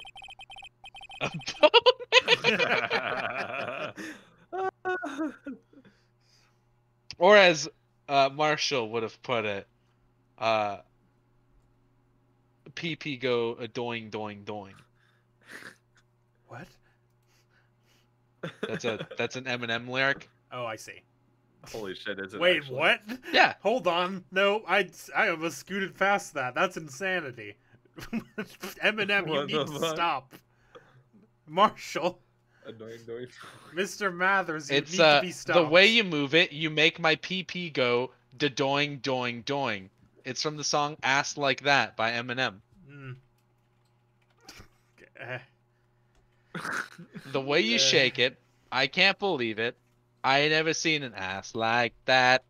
Or as Marshall would have put it, PP go a doing doing doing. What? That's an Eminem lyric. Oh, I see. Holy shit, is it? Wait, actually? what? Yeah. Hold on. No, I almost scooted past that. That's insanity. Eminem, you What need the to fuck? stop. Marshall, Annoying. Mr. Mathers, you It's need to be stopped. the way you move it, you make my PP go da doing doing doing. It's from the song "Ass Like That" by Eminem. Mm. The way you shake it, I can't believe it. I ain't never seen an ass like that.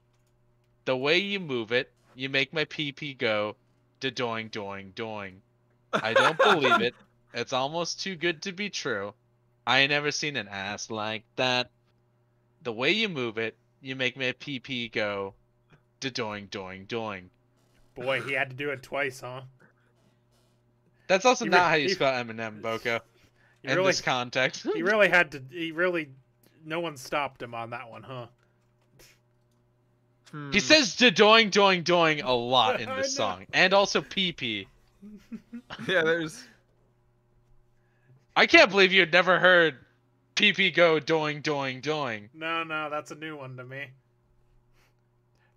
The way you move it, you make my PP go da doing doing doing. I don't believe it. It's almost too good to be true. I ain't never seen an ass like that. The way you move it, you make my PP go da doing doing doing. Boy, he had to do it twice, huh? That's also He not re- how you he- spell Eminem, Boko. He In really, this context. he really had to. He really. No one stopped him on that one, huh? He says da doing doing doing a lot in I this know. song, and also PP. Yeah, there's. I can't believe you had never heard PP go doing doing doing. No, that's a new one to me.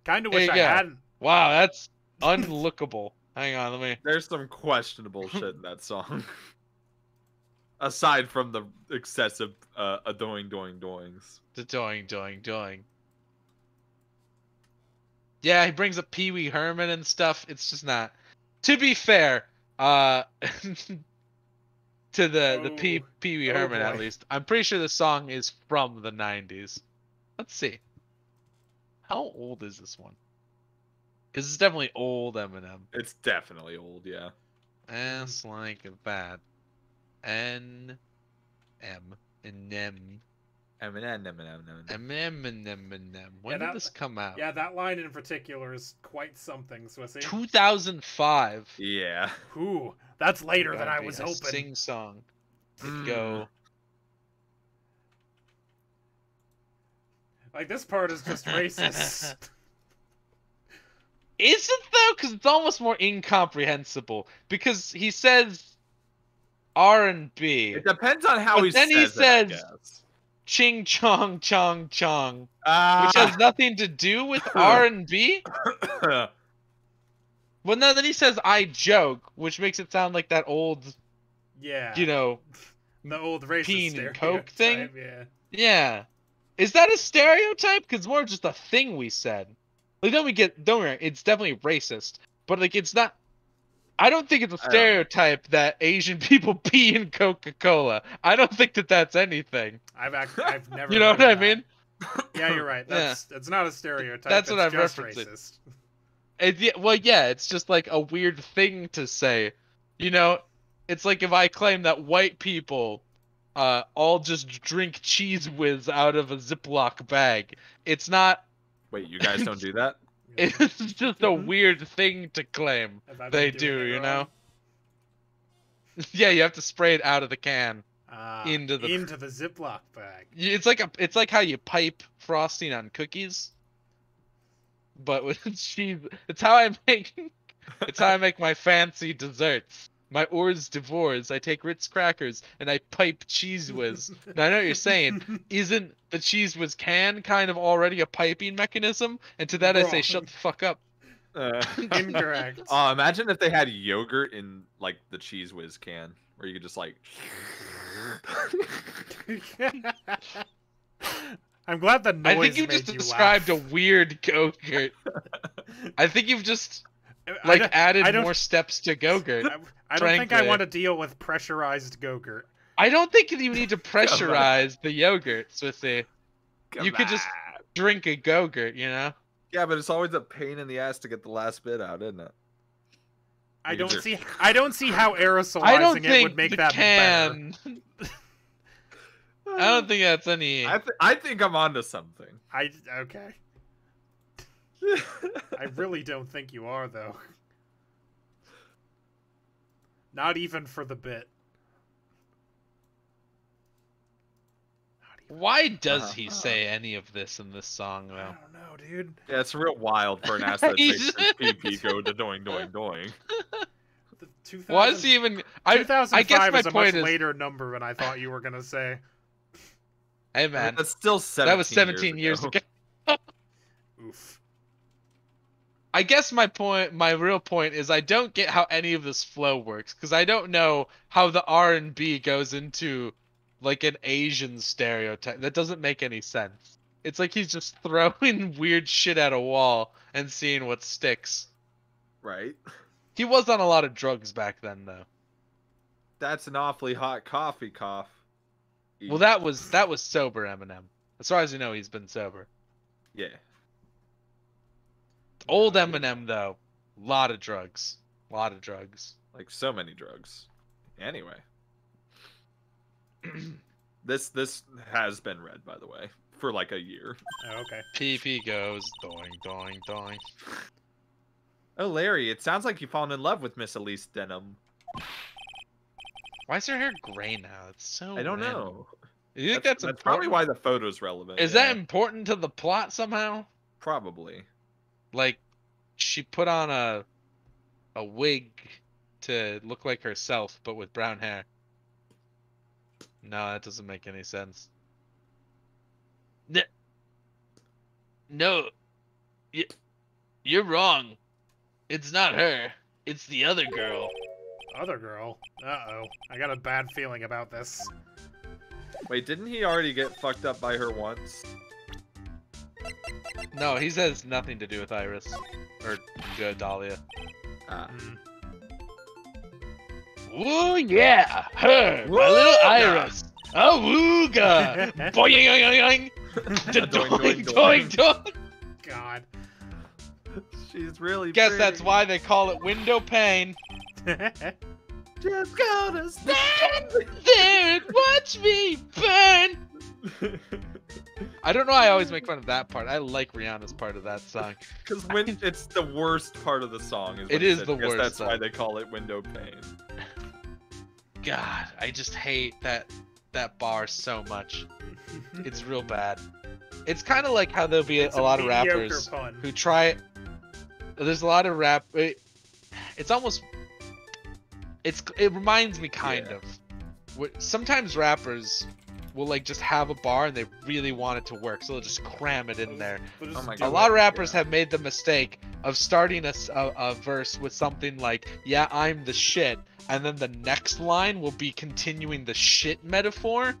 Kind of There wish you I go. hadn't. Wow, that's unlookable. Hang on, let me. There's some questionable shit in that song. Aside from the excessive doings. The doing doing doing. Yeah, he brings up Pee Wee Herman and stuff. It's just not. To be fair, to the Pee Wee Oh, Herman boy. at least, I'm pretty sure the song is from the 90s. Let's see. How old is this one? Because it's definitely old Eminem. It's definitely old, yeah. Ass like that. N M and M. Eminem. When did this come out? Yeah, that line in particular is quite something, Swissy. 2005. Yeah. Ooh, that's later than I Gotta be was a hoping. Sing song. Mm. Go. Like, this part is just racist. Is it though? Because it's almost more incomprehensible. Because he says R&B. It depends on how But he then says he it, I says- guess. Ching chong chong chong. Which Ah. has nothing to do with R&B? Well, no, then he says I joke, which makes it sound like that old, Yeah. you know, the old racist Peen and stereotype, Coke thing? Yeah. yeah. Is that a stereotype? Because it's more just a thing we said. Like, don't worry, it's definitely racist. But, like, it's not, I don't think it's a I don't know. stereotype that Asian people pee in Coca-Cola. I don't think that that's anything. I've never. You know heard what I of that. mean? Yeah, you're right. It's not a stereotype. That's what I'm just referencing. racist. Yeah, it's just like a weird thing to say. You know, it's like if I claim that white people all just drink Cheese Whiz out of a Ziploc bag. It's not. Wait, you guys don't do that? It's just a weird thing to claim. Have I been They doing do, it you wrong? know? Yeah, you have to spray it out of the can. Into the Ziploc bag. It's like how you pipe frosting on cookies. But with cheese, it's how I make my fancy desserts. My hors d'oeuvres. I take Ritz crackers and I pipe Cheese Whiz. Now I know what you're saying. Isn't the Cheese Whiz can kind of already a piping mechanism? And to that I say, Wrong. shut the fuck up. Incorrect. Imagine if they had yogurt in like the Cheese Whiz can, where you could just like. I'm glad the noise I think you made just you described laugh. a weird Go-Gurt. I think you've just I don't- added I don't- more steps to Go-Gurt. I don't think I frankly. want to deal with pressurized Go-Gurt. I don't think you need to pressurize the yogurt, Swissy. You could just drink a Go-Gurt, you know? Yeah, but it's always a pain in the ass to get the last bit out, isn't it? I don't see how aerosolizing I don't it think would make the that can. better. I don't think that's any. I think I'm onto something. Okay. I really don't think you are, though. Not even for the bit. Why does he say any of this in this song, I though? don't know, dude. Yeah, it's real wild for an ass that makes He's- his PP go to doing doing. The 2000, Why is he even? I 2005 guess my is a much point is, later number than I thought you were gonna say. hey I mean, man, that's still 17 that was 17 years ago. Oof. I guess my real point is I don't get how any of this flow works because I don't know how the R&B goes into like an Asian stereotype. That doesn't make any sense. It's like he's just throwing weird shit at a wall and seeing what sticks. Right? He was on a lot of drugs back then, though. That's an awfully hot coffee cough. Well, that was sober Eminem. As far as you know, he's been sober. Yeah. Old Eminem, though, lot of drugs. Like so many drugs. Anyway. This has been read, by the way, for like a year. Oh, okay. PP goes doing doing doing. Oh, Larry, it sounds like you've fallen in love with Miss Elise Denham. Why is her hair gray now? It's so. I don't random. know. You think That's that's probably important? why the photo's relevant. Is that important to the plot somehow? Probably. Like, she put on a wig to look like herself, but with brown hair. No, that doesn't make any sense. No, you're wrong. It's not her. It's the other girl. Other girl. Uh-oh. I got a bad feeling about this. Wait, didn't he already get fucked up by her once? No, he says nothing to do with Iris or Dahlia. Ah. Ooh yeah, her, my little Iris. Awooga! Boing, doing, doing. God. She's really Guess pretty. that's why they call it window pane. Just gonna stand There and watch me burn. I don't know. I always make fun of that part. I like Rihanna's part of that song. because when it's the worst part of the song. It is the I guess worst That's why song. they call it window pane. God, I just hate that bar so much. It's real bad. It's kind of like how there'll be It's a lot of mediocre rappers pun. who try. There's a lot of rap. It's almost. It reminds me kind of. Sometimes rappers will like just have a bar and they really want it to work, so they'll just cram it in there. They'll Oh just my do God. A lot of it. rappers have made the mistake of starting a verse with something like, yeah, I'm the shit, and then the next line will be continuing the shit metaphor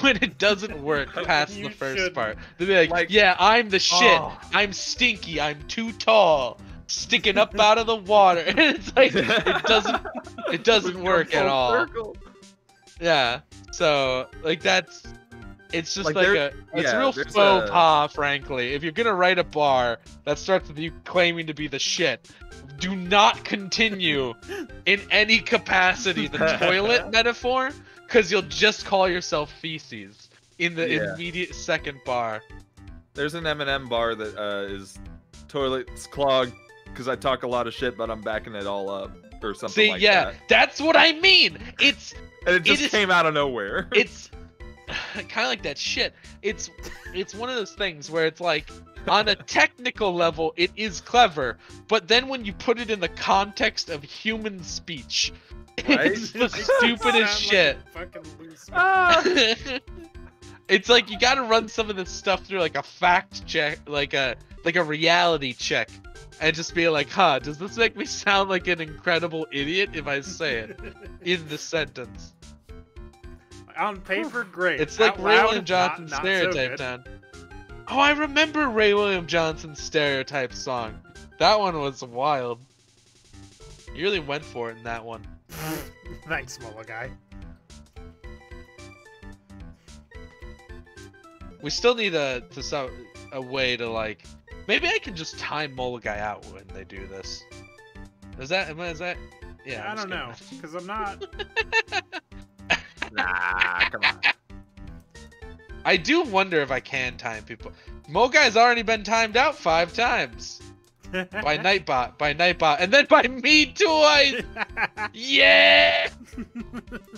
when it doesn't work past You the first shouldn't. part. They'll be like, yeah, I'm the shit, I'm stinky, I'm too tall, sticking up out of the water. And it's like, it doesn't work at all. Circle. Yeah, so like it's just Like, like there- it's yeah, real there's faux a- pas, frankly. If you're gonna write a bar that starts with you claiming to be the shit, do not continue in any capacity the toilet metaphor, because you'll just call yourself feces in the Yeah. immediate second bar. There's an M&M bar that is toilets clogged because I talk a lot of shit, but I'm backing it all up or something See, like yeah, that. that's what I mean. It's And it just is- came out of nowhere. it's kind of like that shit. It's one of those things where it's like, on a technical level, it is clever, but then when you put it in the context of human speech, Right? it's the stupidest shit. Sound like a fucking loose. Ah! It's like you gotta run some of this stuff through like a fact check, like a reality check, and just be like, huh, does this make me sound like an incredible idiot if I say it in the sentence? On paper, great. It's like Out Ray loud, William Johnson's not so Stereotype good. Town. Oh, I remember Ray William Johnson's Stereotype song. That one was wild. You really went for it in that one. Thanks, Mullah guy. We still need a way to like. Maybe I can just time MAGA out when they do this. Is that? Yeah. I don't know, because I'm not. Nah, come on. I do wonder if I can time people. MAGA's already been timed out 5 times. By Nightbot, and then by me twice! Yeah!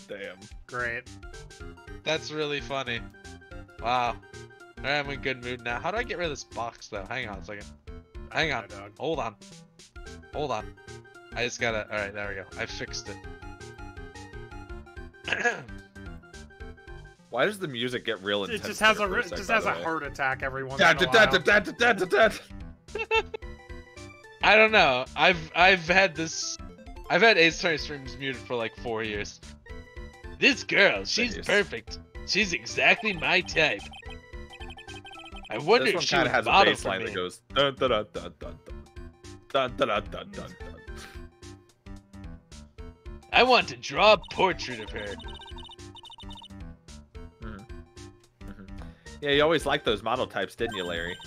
Damn. Great. That's really funny. Wow. Alright, I'm in good mood now. How do I get rid of this box, though? Hang on a second. Hang on. Dog. Hold on. Hold on. I just gotta... Alright, there we go. I fixed it. Why does the music get real It intense? just has there a for sec, just by has the a way? heart attack every once Da, in a da, da, while. da, da, da, da, da. I don't know. I've had Ace Attorney streams muted for like 4 years. This girl, she's Yes. perfect. She's exactly my type. I wonder This if one she kind would of has a model bass for line me. that goes dun dun dun dun dun dun dun dun dun dun. I want to draw a portrait of her. Yeah, you always liked those model types, didn't you, Larry?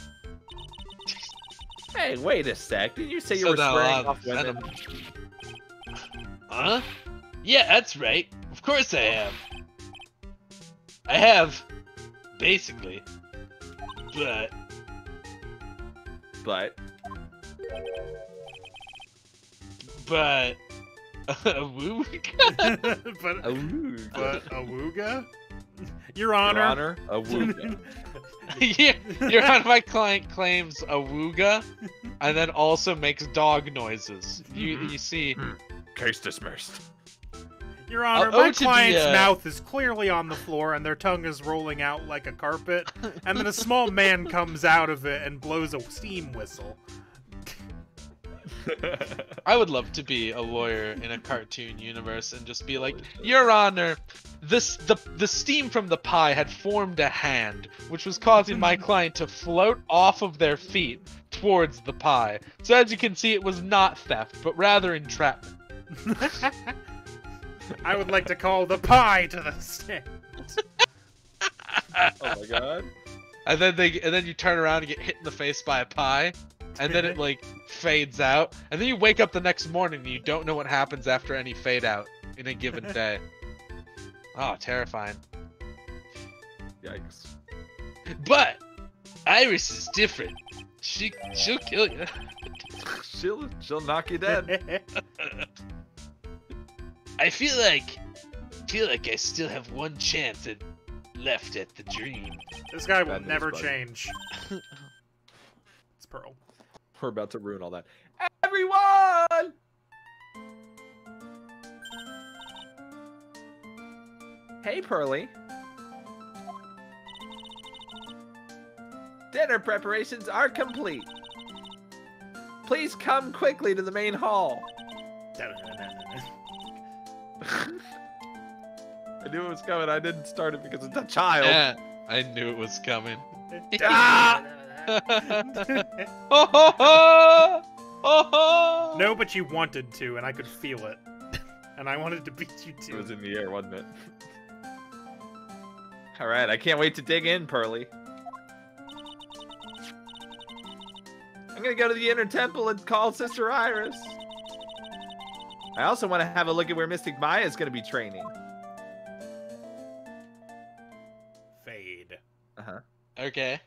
Hey, wait a sec. Didn't you say you were Said that swearing loud, off women? Venom. Huh? Yeah, that's right. Of course I have. I have, basically. But But woo. but ooh, Awooga? Your Your Honor. Honor, a woo. Your Honor, my client claims awooga, and then also makes dog noises. You see, Case dismissed. Your Honor, Oh, my to be, client's mouth is clearly on the floor and their tongue is rolling out like a carpet, and then a small man comes out of it and blows a steam whistle. I would love to be a lawyer in a cartoon universe and just be like, Your Honor, the steam from the pie had formed a hand, which was causing my client to float off of their feet towards the pie. So as you can see, it was not theft, but rather entrapment. I would like to call the pie to the stand. Oh my god. And then you turn around and get hit in the face by a pie, and then it like fades out, and then you wake up the next morning and you don't know what happens after any fade out in a given day. Oh, terrifying. Yikes. But Iris is different. She'll kill you. She'll knock you dead. I feel like I still have one chance left at the dream. This guy will Bad news, never buddy. change. It's Pearl. We're about to ruin all that. Everyone! Hey, Pearly. Dinner preparations are complete. Please come quickly to the main hall. I knew it was coming. I didn't start it because it's a child. Yeah, I knew it was coming. Ah! Oh, ho, ho! Oh, ho! No, but you wanted to, and I could feel it. And I wanted to beat you It too. was in the air, wasn't it? Alright, I can't wait to dig in, Pearly. I'm gonna go to the inner temple and call Sister Iris. I also want to have a look at where Mystic Maya is gonna be training. Fade. Uh-huh. Okay.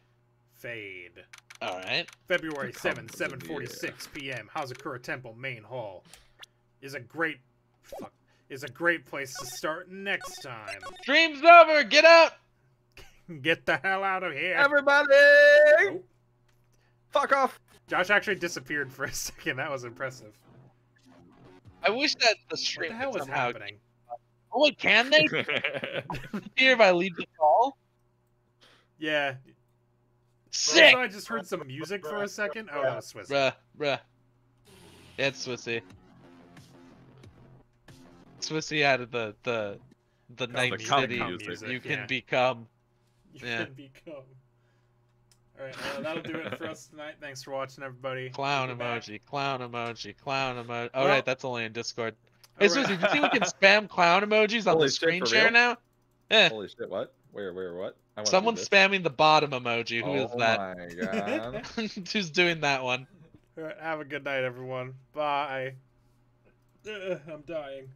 Fade. All right. February The 7th, comes in the 7:46 p.m. Hazakura Temple Main Hall is a great place to start next time. Dream's over. Get out. Get the hell out of here. Everybody! Oh, Fuck off! Josh actually disappeared for a second. That was impressive. I wish that the What stream the hell was somehow... happening? Oh, wait, can they hear if I leave the call? Yeah. Sick. Also, I just heard some music for a second. Oh, that was Swiss. Bruh. Yeah, it's Swissy. Swissy added the night cum city. music. You can yeah. become. You Yeah. can become. Alright, that'll do it for us tonight. Thanks for watching, everybody. Clown We'll be back. emoji, clown emoji, clown emoji. Oh, Well- right, that's only in Discord. Hey, Alright. Swissy, do you think we can spam clown emojis on Holy the shit, screen for share real? now? Holy shit! What? Where? What? I wanna do Someone's this. spamming the bottom emoji. Who is Oh that? my god. Who's doing that one? Have a good night, everyone. Bye. I'm dying.